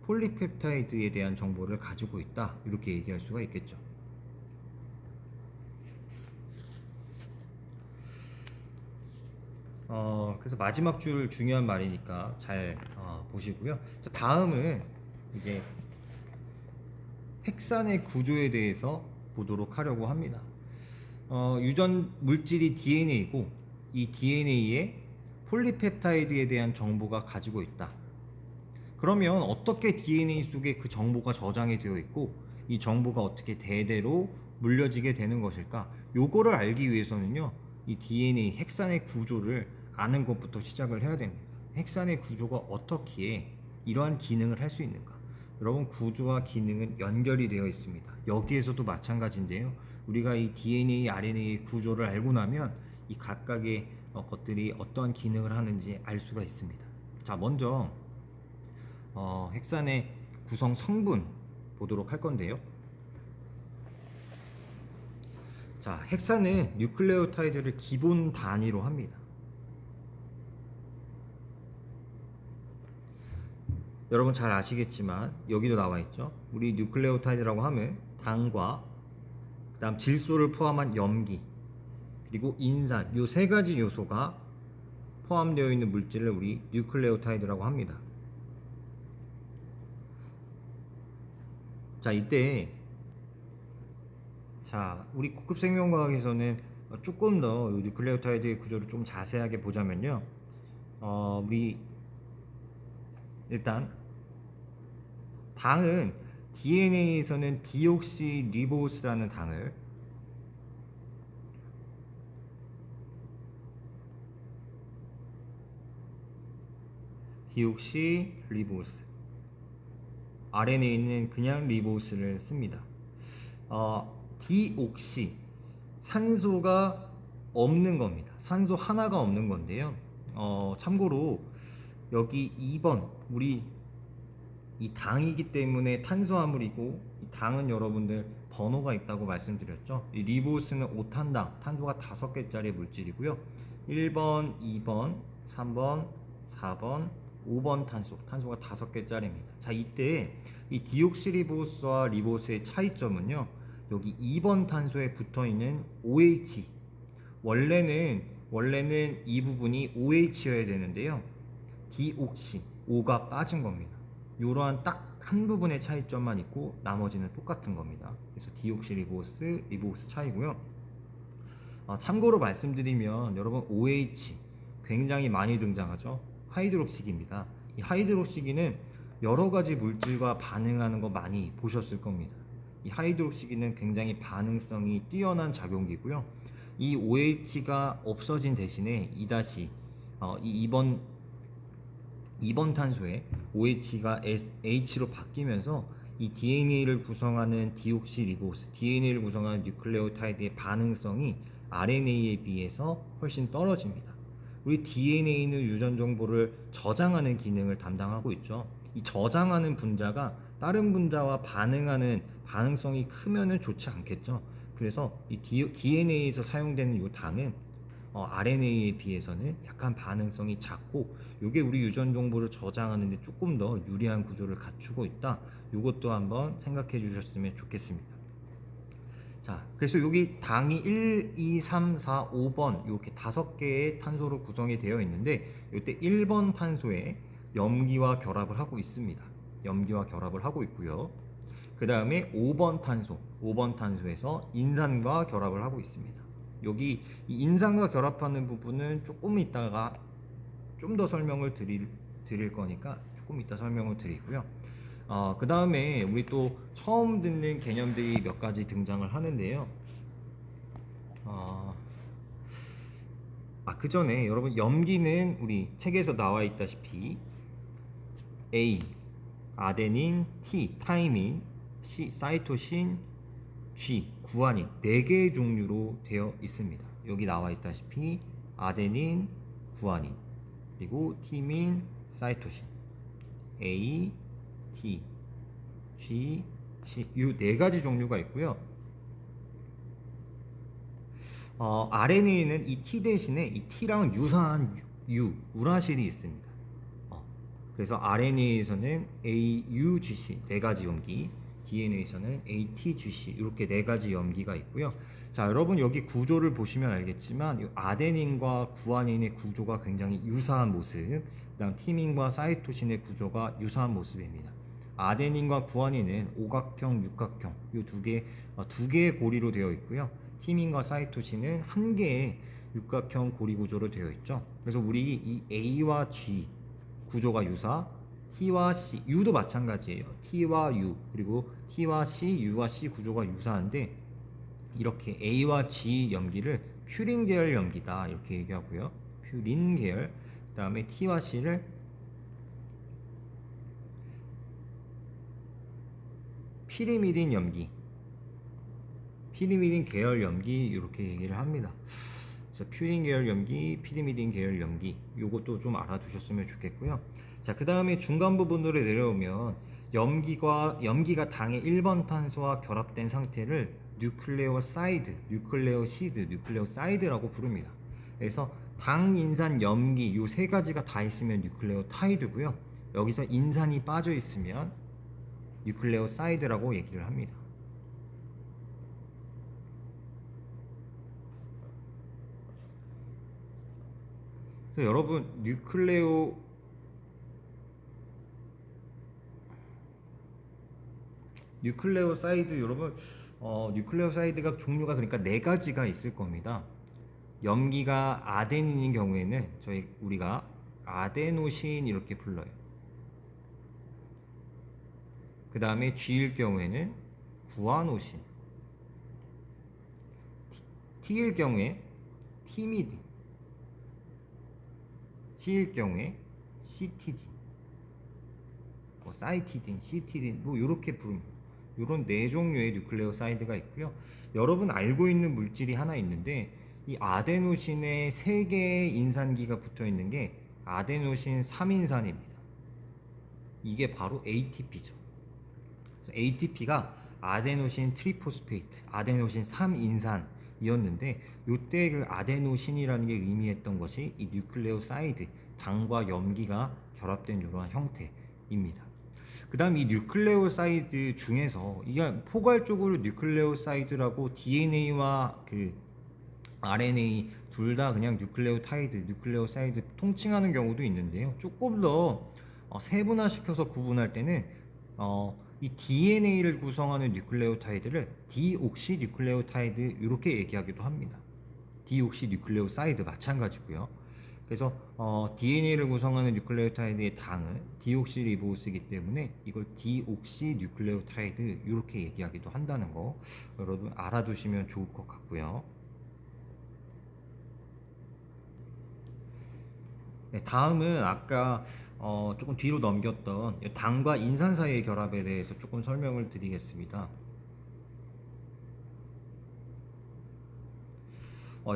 폴리펩타이드에 대한 정보를 가지고 있다 이렇게 얘기할 수가 있겠죠. 그래서 마지막 줄 중요한 말이니까 잘 보시고요. 자, 다음은 이제 핵산의 구조에 대해서 보도록 하려고 합니다. 유전 물질이 DNA이고 이 DNA에 폴리펩타이드에 대한 정보가 가지고 있다. 그러면 어떻게 DNA 속에 그 정보가 저장이 되어 있고 이 정보가 어떻게 대대로 물려지게 되는 것일까? 요거를 알기 위해서는요 이 DNA 핵산의 구조를 아는 것부터 시작을 해야 됩니다. 핵산의 구조가 어떻게 이러한 기능을 할 수 있는가? 여러분, 구조와 기능은 연결이 되어 있습니다. 여기에서도 마찬가지인데요. 우리가 이 DNA, RNA의 구조를 알고 나면 이 각각의 것들이 어떠한 기능을 하는지 알 수가 있습니다. 자, 먼저 핵산의 구성 성분 보도록 할 건데요. 자, 핵산은 뉴클레오타이드를 기본 단위로 합니다. 여러분 잘 아시겠지만 여기도 나와 있죠. 우리 뉴클레오타이드라고 하면 당과 그다음 질소를 포함한 염기 그리고 인산, 요 세 가지 요소가 포함되어 있는 물질을 우리 뉴클레오타이드라고 합니다. 자, 이때 우리 고급 생명과학에서는 조금 더 뉴클레오타이드의 구조를 좀 자세하게 보자면요. 우리 일단 당은 DNA에서는 디옥시리보스라는 당을 디옥시리보스, RNA는 그냥 리보스를 씁니다. 디옥시, 산소가 없는 겁니다. 산소 하나가 없는 건데요. 참고로 여기 2번 우리 이 당이기 때문에 탄수화물이고 이 당은 여러분들 번호가 있다고 말씀드렸죠. 이 리보스는 5탄당, 탄소가 5개짜리 물질이고요. 1번, 2번, 3번, 4번, 5번 탄소가 5개짜리입니다. 자, 이때 이 디옥시리보스와 리보스의 차이점은요. 여기 2번 탄소에 붙어있는 OH, 원래는 이 부분이 OH여야 되는데요. 디옥시, O가 빠진 겁니다. 이러한 딱 한 부분의 차이점만 있고 나머지는 똑같은 겁니다. 그래서 디옥시리보스, 리보스 차이고요. 참고로 말씀드리면 여러분 OH 굉장히 많이 등장하죠. 하이드록시기입니다. 이 하이드록시기는 여러 가지 물질과 반응하는 거 많이 보셨을 겁니다. 이 하이드록시기는 굉장히 반응성이 뛰어난 작용기고요. 이 OH가 없어진 대신에 이 2번 탄소에 OH가 H로 바뀌면서 이 DNA를 구성하는 디옥시리보스, DNA를 구성하는 뉴클레오타이드의 반응성이 RNA에 비해서 훨씬 떨어집니다. 우리 DNA는 유전 정보를 저장하는 기능을 담당하고 있죠. 이 저장하는 분자가 다른 분자와 반응하는 반응성이 크면은 좋지 않겠죠. 그래서 이 DNA에서 사용되는 이 당은 RNA에 비해서는 약간 반응성이 작고 이게 우리 유전 정보를 저장하는 데 조금 더 유리한 구조를 갖추고 있다. 이것도 한번 생각해 주셨으면 좋겠습니다. 자, 그래서 여기 당이 1, 2, 3, 4, 5번 이렇게 5개의 탄소로 구성이 되어 있는데 이때 1번 탄소에 염기와 결합을 하고 있습니다. 염기와 결합을 하고 있고요. 그 다음에 5번 탄소에서 인산과 결합을 하고 있습니다. 여기 이 인산과 결합하는 부분은 조금 이따가 좀 더 설명을 드릴 거니까 조금 이따 설명을 드리고요. 그 다음에 우리 또 처음 듣는 개념들이 몇 가지 등장을 하는데요. 그 전에 여러분 염기는 우리 책에서 나와 있다시피 A 아데닌, T 타이민, C 사이토신, G 구아닌 4개의 종류로 되어 있습니다. 여기 나와 있다시피 아데닌, 구아닌, 그리고 티민, 사이토신, A, T, G, C 이 4가지 종류가 있고요. RNA는 이 T 대신에 이 T랑 유사한 우라실이 있습니다. 그래서 RNA에서는 AUGC 4가지 염기, DNA에서는 ATGC 이렇게 4가지 염기가 있고요. 자, 여러분 여기 구조를 보시면 알겠지만 이 아데닌과 구아닌의 구조가 굉장히 유사한 모습, 그다음 티민과 사이토신의 구조가 유사한 모습입니다. 아데닌과 구아닌은 오각형, 육각형 이 두 개의 고리로 되어 있고요. 티민과 사이토신은 한 개의 육각형 고리 구조로 되어 있죠. 그래서 우리 이 A와 G 구조가 유사, T와 C, U도 마찬가지예요. T와 U, 그리고 T와 C, U와 C 구조가 유사한데 이렇게 A와 G 염기를 퓨린 계열 염기다 이렇게 얘기하고요. 퓨린 계열. 그 다음에 T와 C를 피리미딘 염기, 피리미딘 계열 염기 이렇게 얘기를 합니다. 그래서 퓨린 계열 염기, 피리미딘 계열 염기 요것도 좀 알아두셨으면 좋겠고요. 자, 그 다음에 중간 부분으로 내려오면 염기가 당의 1번 탄소와 결합된 상태를 뉴클레오사이드, 뉴클레오사이드라고 부릅니다. 그래서 당, 인산, 염기 요 3가지가 다 있으면 뉴클레오타이드고요. 여기서 인산이 빠져 있으면 뉴클레오사이드라고 얘기를 합니다. 그래서 여러분 뉴클레오사이드 여러분 뉴클레오사이드가 종류가 그러니까 4가지가 있을 겁니다. 염기가 아데닌인 경우에는 우리가 아데노신 이렇게 불러요. 그 다음에 G일 경우에는 구아노신, T일 경우에 티미딘, C일 경우에 시티딘, 사이티딘, 시티딘 이렇게 부릅니다. 이런 4종류의 뉴클레오사이드가 있고요. 여러분 알고 있는 물질이 하나 있는데 이 아데노신에 3개의 인산기가 붙어 있는 게 아데노신 3인산입니다. 이게 바로 ATP죠. 그래서 ATP가 아데노신 트리포스페이트, 아데노신 3인산이었는데 이때 그 아데노신이라는 게 의미했던 것이 이 뉴클레오사이드, 당과 염기가 결합된 이러한 형태입니다. 그 다음 이 뉴클레오사이드 중에서 이게 포괄적으로 뉴클레오사이드라고 DNA와 그 RNA 둘 다 그냥 뉴클레오사이드 통칭하는 경우도 있는데요. 조금 더 세분화시켜서 구분할 때는 이 DNA를 구성하는 뉴클레오타이드를 디옥시뉴클레오타이드 이렇게 얘기하기도 합니다. 디옥시뉴클레오사이드 마찬가지고요. 그래서 DNA를 구성하는 뉴클레오타이드의 당은 디옥시리보스이기 때문에 이걸 디옥시뉴클레오타이드 이렇게 얘기하기도 한다는 거 여러분 알아두시면 좋을 것 같고요. 네, 다음은 아까 조금 뒤로 넘겼던 당과 인산 사이의 결합에 대해서 조금 설명을 드리겠습니다.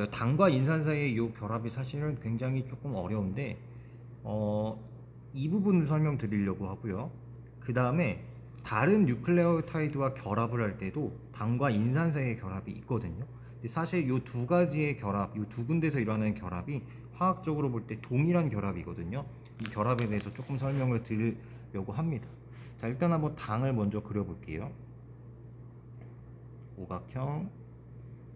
당과 인산 사이의 이 결합이 사실은 굉장히 조금 어려운데 이 부분을 설명드리려고 하고요. 그 다음에 다른 뉴클레오타이드와 결합을 할 때도 당과 인산 사이의 결합이 있거든요. 근데 사실 이 2가지의 결합, 이 2군데서 일어나는 결합이 화학적으로 볼 때 동일한 결합이거든요. 이 결합에 대해서 조금 설명을 드리려고 합니다. 자, 일단 한번 당을 먼저 그려볼게요. 오각형,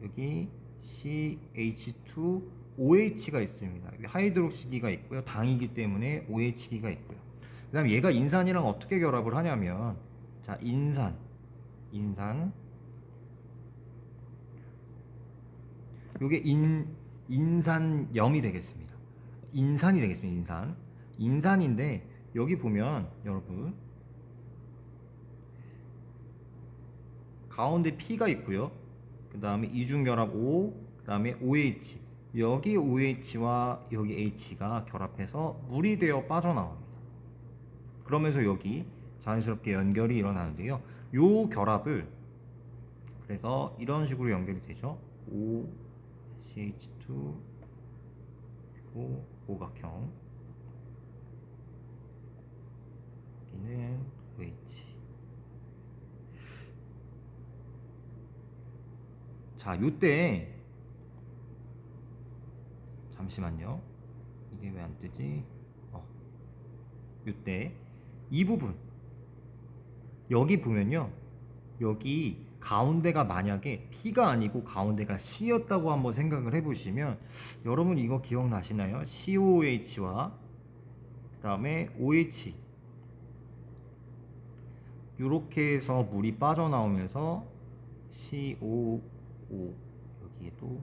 여기 CH2OH가 있습니다. 하이드록시기가 있고요. 당이기 때문에 OH기가 있고요. 그 다음 얘가 인산이랑 어떻게 결합을 하냐면, 자, 인산 요게 인산염이 되겠습니다. 인산이 되겠습니다. 인산인데 여기 보면 여러분 가운데 P가 있고요. 그 다음에 이중결합 O, 그 다음에 OH. 여기 OH와 여기 H가 결합해서 물이 되어 빠져나옵니다. 그러면서 여기 자연스럽게 연결이 일어나는데요. 요 결합을 그래서 이런 식으로 연결이 되죠. OCH2 그리고 오각형, 여기는 OH. 자, 요때 잠시만요. 이게 왜 안 뜨지? 요때 이 부분 여기 보면요, 여기 가운데가 만약에 P가 아니고 가운데가 C였다고 한번 생각을 해보시면, 여러분 이거 기억나시나요? COH와 그 다음에 OH 이렇게 해서 물이 빠져나오면서 COO, 여기에도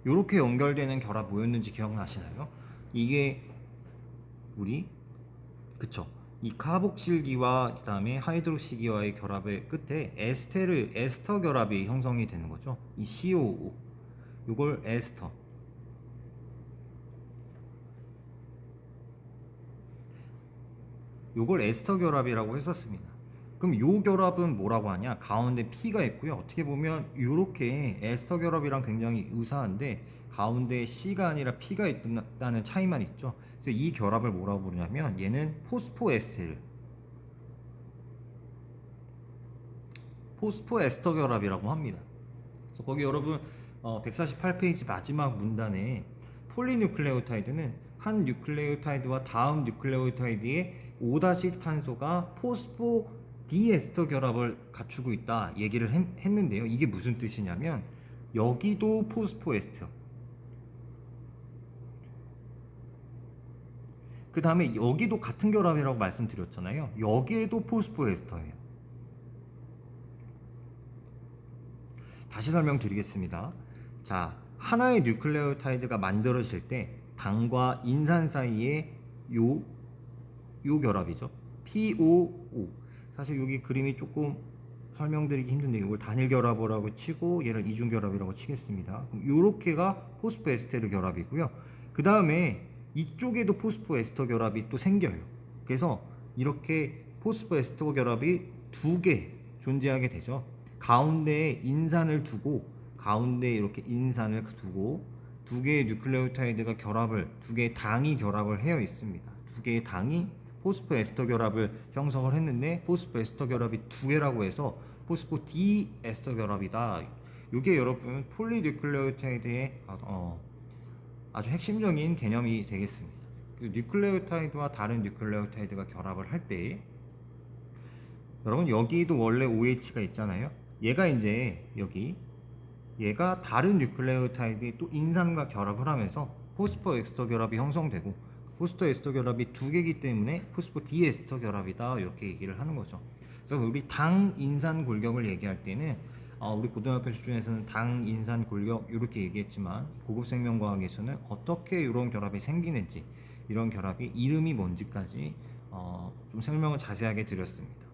이렇게 연결되는 결합 뭐였는지 기억나시나요? 이게 우리 그쵸, 이 카복실기와 그 다음에 하이드록시기와의 결합의 끝에 에스터 결합이 형성이 되는 거죠. 이 COO, 이걸 에스터, 요걸 에스터 결합이라고 했었습니다. 그럼 요 결합은 뭐라고 하냐? 가운데 P가 있고요. 어떻게 보면 이렇게 에스터 결합이랑 굉장히 유사한데 가운데 C가 아니라 P가 있다는 차이만 있죠. 그래서 이 결합을 뭐라고 부르냐면 얘는 포스포에스터 결합이라고 합니다. 그래서 거기 여러분 148페이지 마지막 문단에 폴리뉴클레오타이드는 한 뉴클레오타이드와 다음 뉴클레오타이드의 5- 탄소가 포스포 디에스터 결합을 갖추고 있다 얘기를 했는데요. 이게 무슨 뜻이냐면 여기도 포스포에스터, 그 다음에 여기도 같은 결합이라고 말씀드렸잖아요. 여기에도 포스포에스터예요. 다시 설명드리겠습니다. 자, 하나의 뉴클레오타이드가 만들어질 때 당과 인산 사이에 요 결합이죠. POO. 사실 여기 그림이 조금 설명드리기 힘든데 이걸 단일 결합이라고 치고 얘를 이중 결합이라고 치겠습니다. 그럼 요렇게가 포스포에스테르 결합이고요. 그 다음에 이쪽에도 포스포에스터 결합이 또 생겨요. 그래서 이렇게 포스포에스터 결합이 두 개 존재하게 되죠. 가운데에 인산을 두고, 가운데에 이렇게 인산을 두고 두 개의 뉴클레오타이드가 결합을, 두 개의 당이 결합을 해어 있습니다. 두 개의 당이 포스포에스터 결합을 형성을 했는데 포스포에스터 결합이 두 개라고 해서 포스포 디에스터 결합이다. 이게 여러분 폴리뉴클레오타이드의 아주 핵심적인 개념이 되겠습니다. 그래서 뉴클레오타이드와 다른 뉴클레오타이드가 결합을 할 때 여러분 여기도 원래 OH가 있잖아요. 얘가 이제 얘가 다른 뉴클레오타이드의 또 인산과 결합을 하면서 포스포에스터 결합이 형성되고, 포스포에스터 결합이 두 개이기 때문에 포스포 디에스터 결합이다 이렇게 얘기를 하는 거죠. 그래서 우리 당 인산 골격을 얘기할 때는 우리 고등학교 수준에서는 당 인산 골격 이렇게 얘기했지만 고급 생명과학에서는 어떻게 이런 결합이 생기는지, 이런 결합이 이름이 뭔지까지 좀 설명을 자세하게 드렸습니다.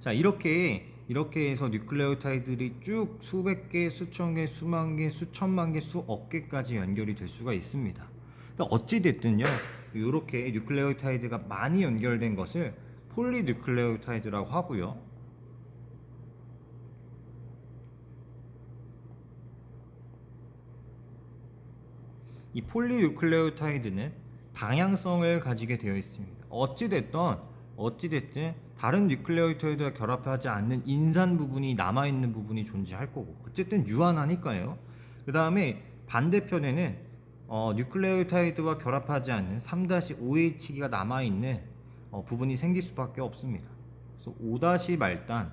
자, 이렇게 해서 뉴클레오타이드들이 쭉 수백 개, 수천 개, 수만 개, 수천만 개, 수억 개까지 연결이 될 수가 있습니다. 그러니까 어찌 됐든요, 이렇게 뉴클레오타이드가 많이 연결된 것을 폴리뉴클레오타이드라고 하고요. 이 폴리뉴클레오타이드는 방향성을 가지게 되어 있습니다. 어찌 됐든 다른 뉴클레오타이드와 결합하지 않는 인산 부분이 남아있는 부분이 존재할 거고, 어쨌든 유한하니까요. 그 다음에 반대편에는 뉴클레오타이드와 결합하지 않는 3-OH기가 남아있는 부분이 생길 수밖에 없습니다. 그래서 5-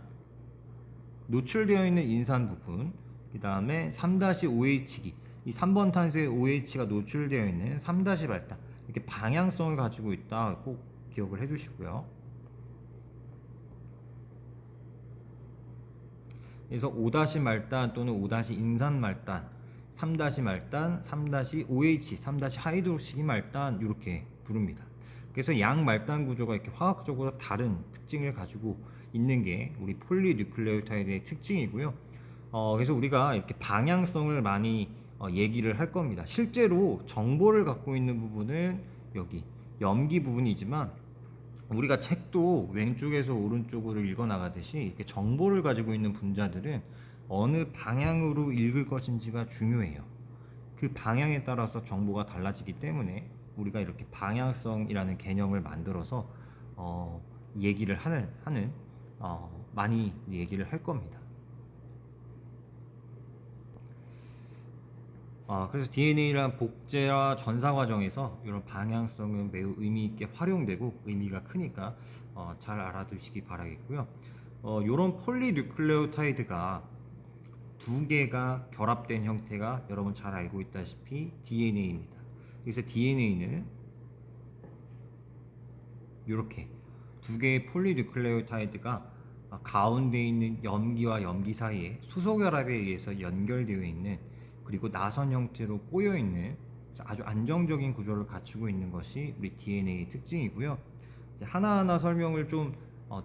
노출되어 있는 인산 부분, 그 다음에 3-OH기, 이 3번 탄소의 OH가 노출되어 있는 3- 이렇게 방향성을 가지고 있다 꼭 기억을 해두시고요. 그래서 5- 또는 5-인산 말단, 3- 말단, 3-OH, 3- 하이드록시기 말단 이렇게 부릅니다. 그래서 양말단 구조가 이렇게 화학적으로 다른 특징을 가지고 있는 게 우리 폴리뉴클레오타이드의 특징이고요. 그래서 우리가 이렇게 방향성을 많이 얘기를 할 겁니다. 실제로 정보를 갖고 있는 부분은 여기 염기 부분이지만 우리가 책도 왼쪽에서 오른쪽으로 읽어 나가듯이 이렇게 정보를 가지고 있는 분자들은 어느 방향으로 읽을 것인지가 중요해요. 그 방향에 따라서 정보가 달라지기 때문에 우리가 이렇게 방향성이라는 개념을 만들어서 얘기를 하는 많이 얘기를 할 겁니다. 그래서 DNA란 복제와 전사 과정에서 이런 방향성은 매우 의미 있게 활용되고 의미가 크니까 잘 알아두시기 바라겠고요. 이런 폴리뉴클레오타이드가 두 개가 결합된 형태가 여러분 잘 알고 있다시피 DNA입니다. 그래서 DNA는 이렇게 두 개의 폴리뉴클레오타이드가 가운데 있는 염기와 염기 사이에 수소결합에 의해서 연결되어 있는, 그리고 나선 형태로 꼬여 있는 아주 안정적인 구조를 갖추고 있는 것이 우리 DNA의 특징이고요. 하나하나 설명을 좀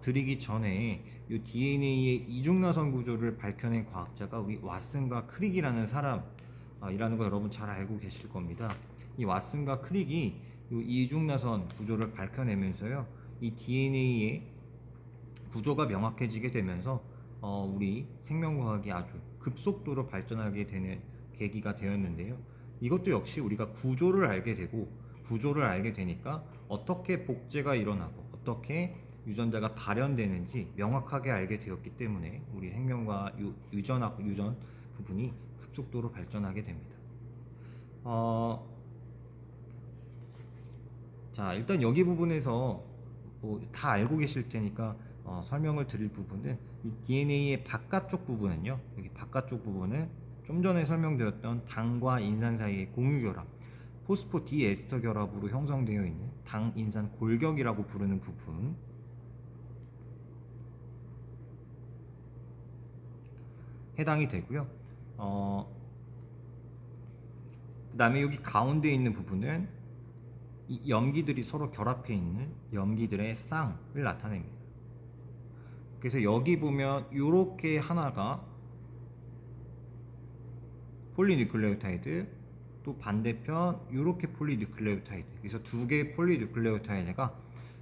드리기 전에 이 DNA의 이중나선 구조를 밝혀낸 과학자가 우리 왓슨과 크릭이라는 사람이라는 거 여러분 잘 알고 계실 겁니다. 이 왓슨과 크릭이 이 이중나선 구조를 밝혀내면서요, 이 DNA의 구조가 명확해지게 되면서 우리 생명과학이 아주 급속도로 발전하게 되는 계기가 되었는데요. 이것도 역시 우리가 구조를 알게 되고, 구조를 알게 되니까 어떻게 복제가 일어나고 어떻게 유전자가 발현되는지 명확하게 알게 되었기 때문에 우리 생명과 유전 부분이 급속도로 발전하게 됩니다. 자, 일단 여기 부분에서 다 알고 계실 테니까 설명을 드릴 부분은 이 DNA의 바깥쪽 부분은요, 여기 바깥쪽 부분은 좀 전에 설명드렸던 당과 인산 사이의 공유결합, 포스포디에스터 결합으로 형성되어 있는 당인산 골격이라고 부르는 부분, 해당이 되고요. 그 다음에 여기 가운데 있는 부분은 이 염기들이 서로 결합해 있는 염기들의 쌍을 나타냅니다. 그래서 여기 보면 이렇게 하나가 폴리뉴클레오타이드, 또 반대편 이렇게 폴리뉴클레오타이드, 그래서 두 개의 폴리뉴클레오타이드가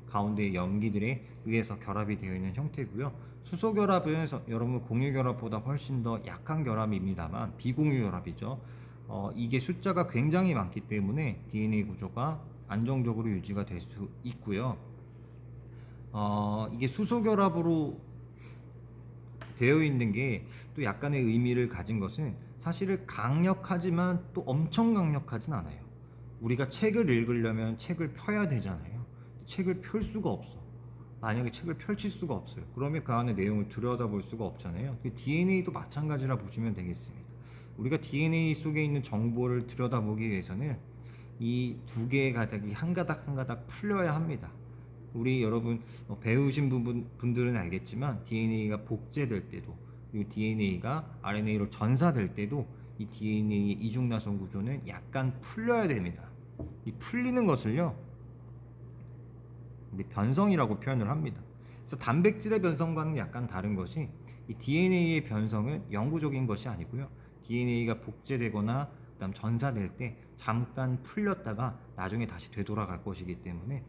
가운데 염기들에 의해서 결합이 되어 있는 형태고요. 수소결합은 여러분 공유결합보다 훨씬 더 약한 결합입니다만 비공유결합이죠. 이게 숫자가 굉장히 많기 때문에 DNA 구조가 안정적으로 유지가 될 수 있고요. 이게 수소결합으로 되어 있는 게 또 약간의 의미를 가진 것은 사실은 강력하지만 또 엄청 강력하진 않아요. 우리가 책을 읽으려면 책을 펴야 되잖아요. 책을 펼 수가 없어. 만약에 책을 펼칠 수가 없어요. 그러면 그 안에 내용을 들여다볼 수가 없잖아요. DNA도 마찬가지라 보시면 되겠습니다. 우리가 DNA 속에 있는 정보를 들여다보기 위해서는 이 두 개의 가닥이 한 가닥 한 가닥 풀려야 합니다. 우리 여러분 배우신 분들은 알겠지만 DNA가 복제될 때도, 이 DNA가 RNA로 전사될 때도 이 DNA의 이중나선 구조는 약간 풀려야 됩니다. 이 풀리는 것을요, 우리 변성이라고 표현을 합니다. 그래서 단백질의 변성과는 약간 다른 것이, 이 DNA의 변성은 영구적인 것이 아니고요, DNA가 복제되거나 그다음 전사될 때 잠깐 풀렸다가 나중에 다시 되돌아갈 것이기 때문에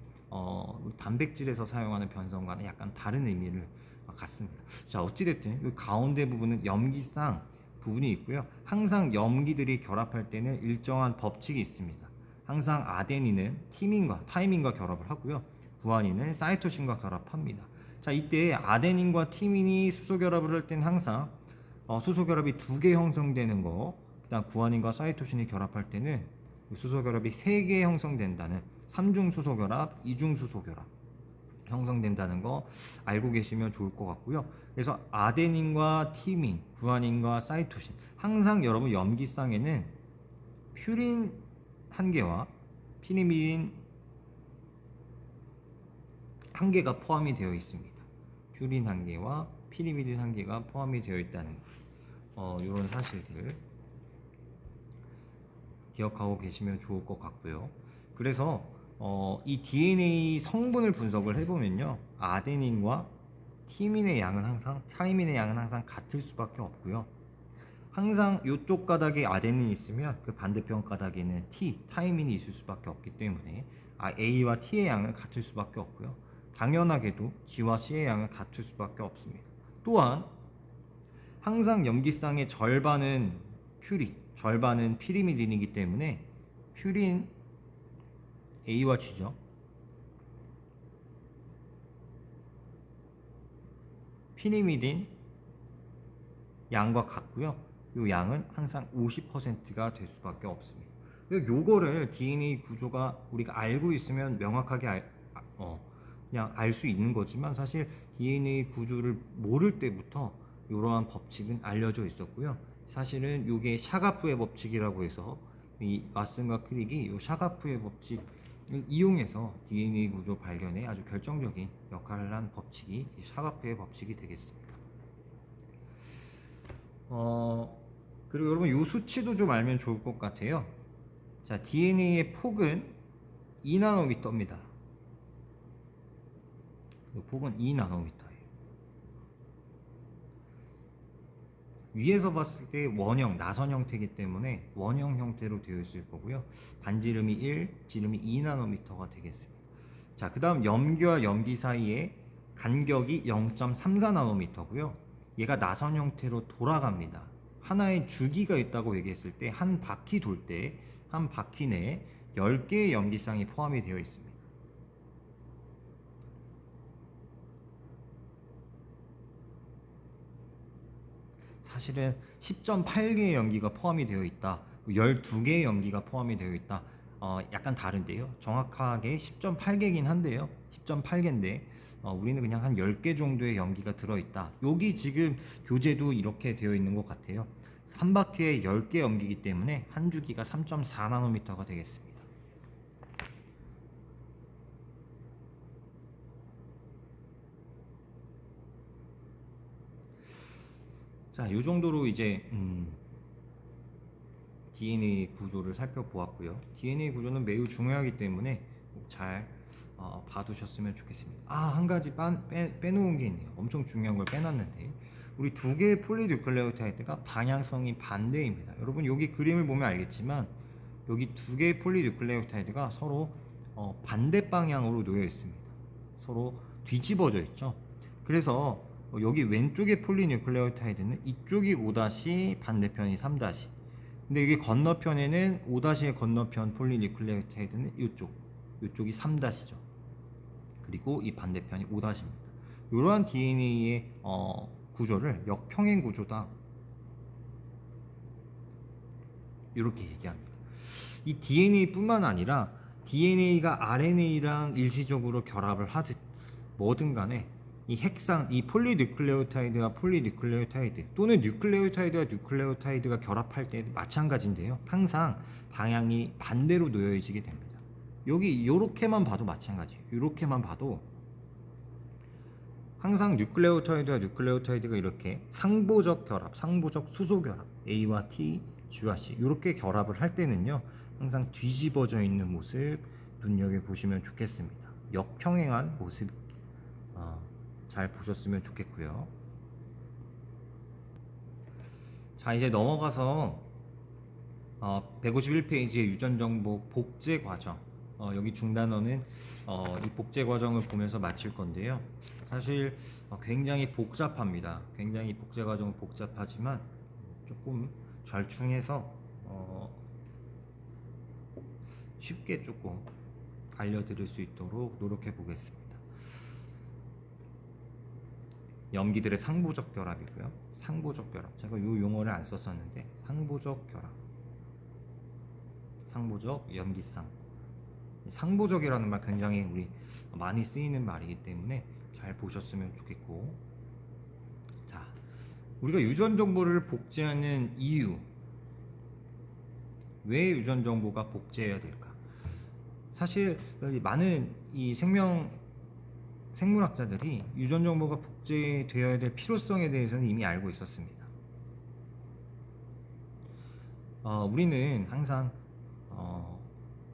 단백질에서 사용하는 변성과는 약간 다른 의미를 갖습니다. 자, 어찌됐든 이 가운데 부분은 염기쌍 부분이 있고요. 항상 염기들이 결합할 때는 일정한 법칙이 있습니다. 항상 아데닌은 타이민과 결합을 하고요, 구아닌은 사이토신과 결합합니다. 자, 이때 아데닌과 티민이 수소결합을 할 때는 항상 수소결합이 두 개 형성되는 거, 그다음 구아닌과 사이토신이 결합할 때는 수소결합이 3개 형성된다는 3중 수소결합, 2중 수소결합 형성된다는 거 알고 계시면 좋을 것 같고요. 그래서 아데닌과 티민, 구아닌과 사이토신, 항상 여러분 염기쌍에는 퓨린 한 개와 피리미딘 한 개가 포함이 되어 있습니다. 퓨린 한 개와 피리미딘 한 개가 포함이 되어 있다는 이런 사실들 기억하고 계시면 좋을 것 같고요. 그래서 이 DNA 성분을 분석을 해보면요, 아데닌과 타이민의 양은 항상 같을 수밖에 없고요. 항상 이쪽 가닥에 아데닌이 있으면 그 반대편 가닥에는 타이민이 있을 수밖에 없기 때문에 A와 T의 양은 같을 수밖에 없고요. 당연하게도 G와 C의 양은 같을 수밖에 없습니다. 또한 항상 염기쌍의 절반은 퓨린, 절반은 피리미딘이기 때문에 퓨린 A와 G죠. 피리미딘 양과 같고요. 이 양은 항상 50%가 될 수밖에 없습니다. 요거를 DNA 구조가 우리가 알고 있으면 명확하게 그냥 알 수 있는 거지만, 사실 DNA 구조를 모를 때부터 이러한 법칙은 알려져 있었고요. 사실은 이게 샤가프의 법칙이라고 해서 이 왓슨과 크릭이 이 샤가프의 법칙을 이용해서 DNA 구조 발견에 아주 결정적인 역할을 한 법칙이 이 샤가프의 법칙이 되겠습니다. 그리고 여러분 이 수치도 좀 알면 좋을 것 같아요. 자, DNA의 폭은 2나노미터입니다. 이 폭은 2나노미터예요. 위에서 봤을 때 원형, 나선 형태이기 때문에 원형 형태로 되어 있을 거고요. 반지름이 1, 지름이 2나노미터가 되겠습니다. 자, 그 다음 염기와 염기 사이에 간격이 0.34나노미터고요. 얘가 나선 형태로 돌아갑니다. 하나의 주기가 있다고 얘기했을 때 한 바퀴 돌 때 한 바퀴 내에 10개의 염기쌍이 포함이 되어 있습니다. 사실은 10.8개의 염기가 포함이 되어 있다, 12개의 염기가 포함이 되어 있다, 약간 다른데요. 정확하게 10.8개긴 한데요. 10.8개인데 우리는 그냥 한 10개 정도의 염기가 들어있다. 여기 지금 교재도 이렇게 되어 있는 것 같아요. 한 바퀴에 10개 염기이기 때문에 한 주기가 3.4나노미터가 되겠습니다. 자, 이 정도로 이제 DNA 구조를 살펴보았고요. DNA 구조는 매우 중요하기 때문에 꼭 잘 봐두셨으면 좋겠습니다. 한 가지 빼놓은 게 있네요. 엄청 중요한 걸 빼놨는데, 우리 두 개의 폴리뉴클레오타이드가 방향성이 반대입니다. 여러분 여기 그림을 보면 알겠지만 여기 두 개의 폴리뉴클레오타이드가 서로 반대 방향으로 놓여 있습니다. 서로 뒤집어져 있죠. 그래서 여기 왼쪽의 폴리뉴클레오타이드는 이쪽이 5' 반대편이 3'. 근데 여기 건너편에는 5'의 건너편 폴리뉴클레오타이드는 이쪽이 3'죠. 그리고 이 반대편이 5'입니다. 이러한 DNA의 구조를 역평행 구조다, 이렇게 얘기합니다. 이 DNA뿐만 아니라 DNA가 RNA랑 일시적으로 결합을 하듯 뭐든 간에 이 핵상, 이 폴리뉴클레오타이드와 폴리뉴클레오타이드 또는 뉴클레오타이드와 뉴클레오타이드가 결합할 때 마찬가지인데요. 항상 방향이 반대로 놓여지게 됩니다. 여기 이렇게만 봐도 마찬가지예요. 이렇게만 봐도 항상 뉴클레오타이드와 뉴클레오타이드가 이렇게 상보적 결합, 상보적 수소 결합, A와 T, G와 C 이렇게 결합을 할 때는요, 항상 뒤집어져 있는 모습 눈여겨보시면 좋겠습니다. 역평행한 모습 잘 보셨으면 좋겠고요. 자, 이제 넘어가서 151페이지의 유전정보 복제 과정, 여기 중단어는 이 복제 과정을 보면서 마칠 건데요. 사실 굉장히 복잡합니다. 굉장히 복제 과정은 복잡하지만 조금 절충해서 쉽게 조금 알려드릴 수 있도록 노력해 보겠습니다. 염기들의 상보적 결합이고요. 상보적 결합, 제가 이 용어를 안 썼었는데 상보적 결합, 상보적 염기쌍. 상보적이라는 말 굉장히 우리 많이 쓰이는 말이기 때문에 잘 보셨으면 좋겠고, 자, 우리가 유전 정보를 복제하는 이유, 왜 유전 정보가 복제해야 될까? 사실 많은 이 생물학자들이 유전 정보가 복제되어야 될 필요성에 대해서는 이미 알고 있었습니다. 우리는 항상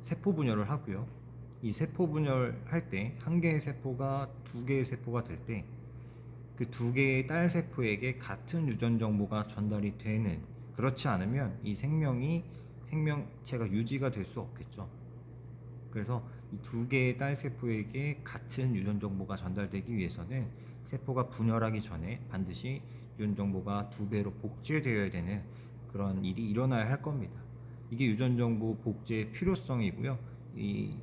세포 분열을 하고요. 이 세포 분열할 때 한 개의 세포가 두 개의 세포가 될 때 그 두 개의 딸 세포에게 같은 유전 정보가 전달이 되는, 그렇지 않으면 이 생명체가 유지가 될 수 없겠죠. 그래서 이 두 개의 딸 세포에게 같은 유전 정보가 전달되기 위해서는 세포가 분열하기 전에 반드시 유전 정보가 두 배로 복제되어야 되는 그런 일이 일어나야 할 겁니다. 이게 유전 정보 복제의 필요성이고요. 이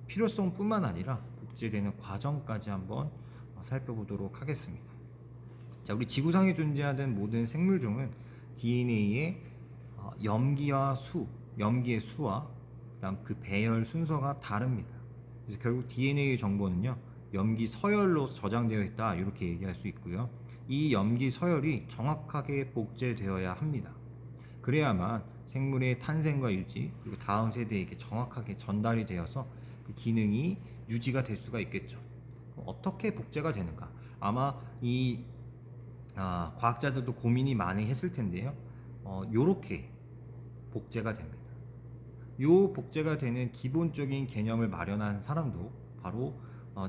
필요성뿐만 아니라 복제되는 과정까지 한번 살펴보도록 하겠습니다. 자, 우리 지구상에 존재하는 모든 생물종은 DNA의 염기의 수와 그다음 그 배열 순서가 다릅니다. 그래서 결국 DNA 정보는요, 염기 서열로 저장되어 있다, 이렇게 얘기할 수 있고요. 이 염기 서열이 정확하게 복제되어야 합니다. 그래야만 생물의 탄생과 유지, 그리고 다음 세대에게 정확하게 전달이 되어서 그 기능이 유지가 될 수가 있겠죠. 어떻게 복제가 되는가? 아마 이 과학자들도 고민이 많이 했을 텐데요. 요렇게 복제가 됩니다. 요 복제가 되는 기본적인 개념을 마련한 사람도 바로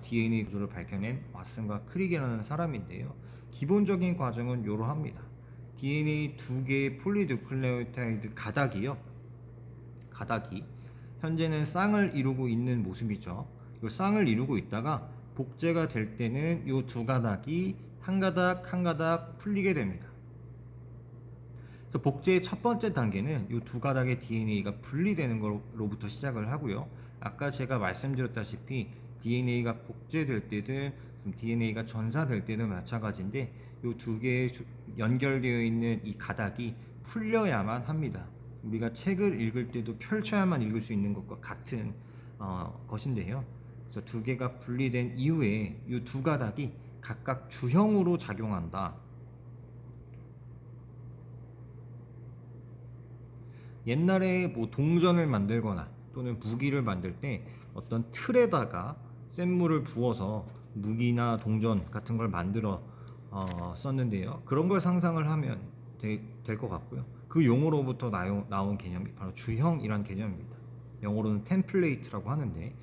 DNA 구조를 밝혀낸 왓슨과 크릭이라는 사람인데요. 기본적인 과정은 요러합니다. DNA 두 개의 폴리누클레오타이드 가닥이 현재는 쌍을 이루고 있는 모습이죠. 이 쌍을 이루고 있다가 복제가 될 때는 이 두 가닥이 한 가닥 한 가닥 풀리게 됩니다. 그래서 복제의 첫 번째 단계는 이 두 가닥의 DNA가 분리되는 것로부터 시작을 하고요. 아까 제가 말씀드렸다시피 DNA가 복제될 때든 DNA가 전사될 때든 마찬가지인데 이 두 개의 연결되어 있는 이 가닥이 풀려야만 합니다. 우리가 책을 읽을 때도 펼쳐야만 읽을 수 있는 것과 같은 것인데요. 그래서 두 개가 분리된 이후에 이 두 가닥이 각각 주형으로 작용한다. 옛날에 뭐 동전을 만들거나 또는 무기를 만들 때 어떤 틀에다가 센 물을 부어서 무기나 동전 같은 걸 만들어 썼는데요. 그런 걸 상상을 하면 될 것 같고요. 그 용어로부터 나온 개념이 바로 주형이란 개념입니다. 영어로는 템플레이트라고 하는데,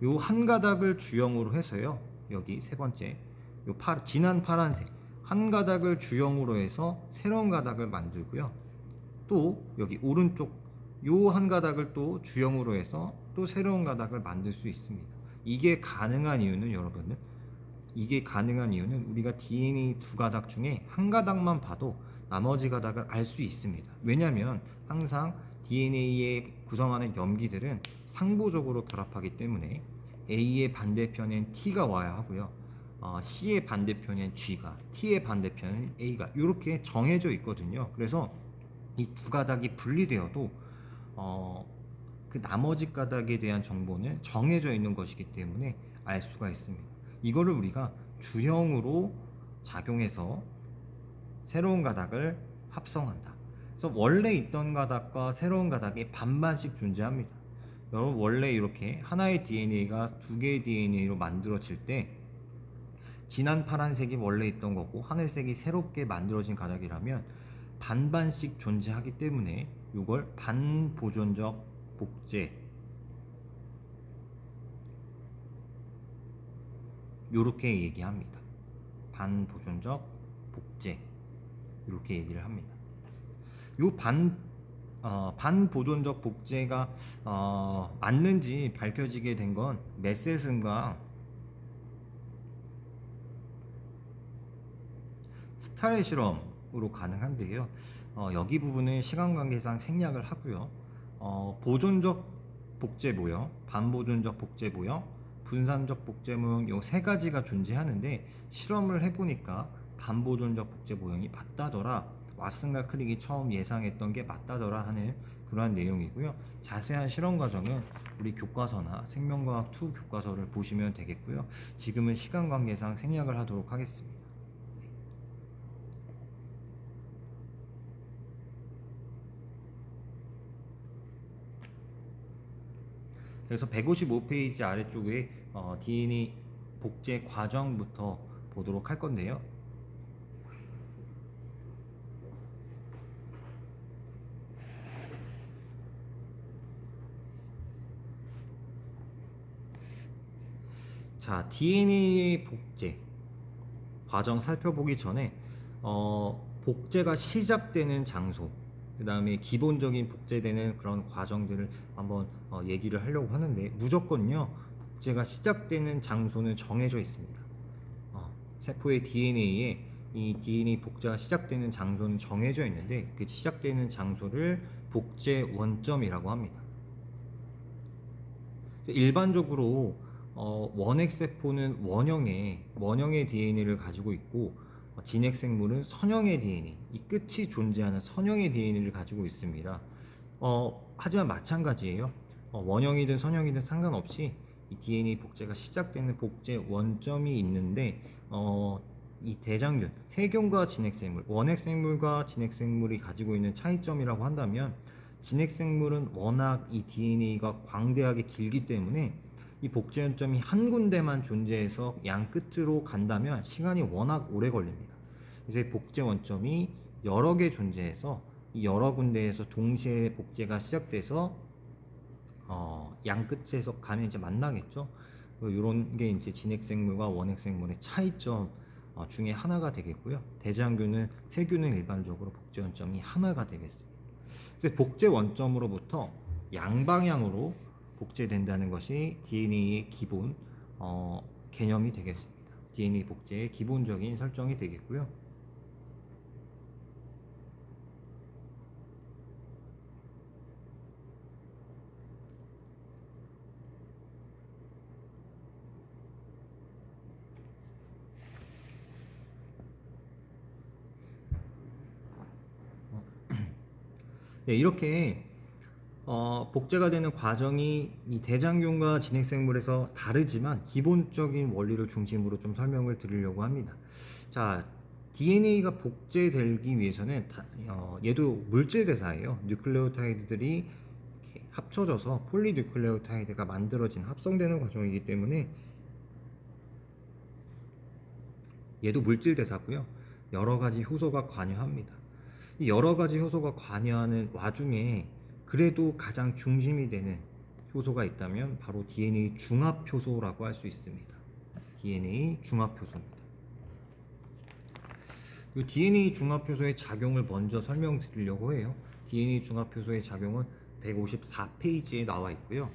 요 한 가닥을 주형으로 해서요. 여기 세 번째, 진한 파란색 한 가닥을 주형으로 해서 새로운 가닥을 만들고요. 또 여기 오른쪽 요 한 가닥을 또 주형으로 해서 또 새로운 가닥을 만들 수 있습니다. 이게 가능한 이유는 우리가 DNA 두 가닥 중에 한 가닥만 봐도 나머지 가닥을 알 수 있습니다. 왜냐하면 항상 DNA에 구성하는 염기들은 상보적으로 결합하기 때문에 A의 반대편엔 T가 와야 하고요. C의 반대편엔 G가, T의 반대편엔 A가 이렇게 정해져 있거든요. 그래서 이 두 가닥이 분리되어도 그 나머지 가닥에 대한 정보는 정해져 있는 것이기 때문에 알 수가 있습니다. 이거를 우리가 주형으로 작용해서 새로운 가닥을 합성한다. 그래서 원래 있던 가닥과 새로운 가닥이 반반씩 존재합니다. 여러분, 원래 이렇게 하나의 DNA가 두 개의 DNA로 만들어질 때 진한 파란색이 원래 있던 거고 하늘색이 새롭게 만들어진 가닥이라면 반반씩 존재하기 때문에 이걸 반보존적 복제, 요렇게 얘기합니다. 반보존적 복제, 이렇게 얘기를 합니다. 요 반보존적 복제가 맞는지 밝혀지게 된 건 메셋슨과 스타레 실험으로 가능한데요. 여기 부분은 시간 관계상 생략을 하고요. 보존적 복제 모형, 반보존적 복제 모형, 분산적 복제 모형, 요 세 가지가 존재하는데 실험을 해보니까 반보존적 복제 모형이 맞다더라, 왓슨과 크릭이 처음 예상했던 게 맞다더라 하는 그러한 내용이고요. 자세한 실험 과정은 우리 교과서나 생명과학 2 교과서를 보시면 되겠고요. 지금은 시간 관계상 생략을 하도록 하겠습니다. 그래서 155페이지 아래쪽에 DNA 복제 과정부터 보도록 할 건데요. 자, DNA 복제 과정 살펴보기 전에 복제가 시작되는 장소, 그 다음에 기본적인 복제되는 그런 과정들을 한번 얘기를 하려고 하는데, 무조건요 복제가 시작되는 장소는 정해져 있습니다. 세포의 DNA에 이 DNA 복제가 시작되는 장소는 정해져 있는데, 그 시작되는 장소를 복제 원점이라고 합니다. 일반적으로 원핵세포는 원형의 DNA를 가지고 있고, 진핵생물은 선형의 DNA, 이 끝이 존재하는 선형의 DNA를 가지고 있습니다. 하지만 마찬가지예요. 원형이든 선형이든 상관없이 이 DNA 복제가 시작되는 복제 원점이 있는데, 이 대장균, 세균과 진핵생물, 원핵생물과 진핵생물이 가지고 있는 차이점이라고 한다면, 진핵생물은 워낙 이 DNA가 광대하게 길기 때문에 이 복제 원점이 한 군데만 존재해서 양 끝으로 간다면 시간이 워낙 오래 걸립니다. 그래서 이 복제 원점이 여러 개 존재해서 이 여러 군데에서 동시에 복제가 시작돼서 양 끝에서 가면 이제 만나겠죠. 이런 게 이제 진핵생물과 원핵생물의 차이점 중에 하나가 되겠고요. 대장균은, 세균은 일반적으로 복제 원점이 하나가 되겠습니다. 그래서 복제 원점으로부터 양방향으로 복제된다는 것이 DNA의 기본 개념이 되겠습니다. DNA 복제의 기본적인 설정이 되겠고요. 네, 이렇게 복제가 되는 과정이 이 대장균과 진핵생물에서 다르지만 기본적인 원리를 중심으로 좀 설명을 드리려고 합니다. 자, DNA가 복제되기 위해서는 얘도 물질 대사예요. 뉴클레오타이드들이 이렇게 합쳐져서 폴리뉴클레오타이드가 만들어진, 합성되는 과정이기 때문에 얘도 물질 대사고요. 여러 가지 효소가 관여합니다. 이 여러 가지 효소가 관여하는 와중에 그래도 가장 중심이 되는 효소가 있다면 바로 DNA 중합 효소라고 할 수 있습니다. DNA 중합 효소입니다. 이 DNA 중합 효소의 작용을 먼저 설명드리려고 해요. DNA 중합 효소의 작용은 154페이지에 나와 있고요.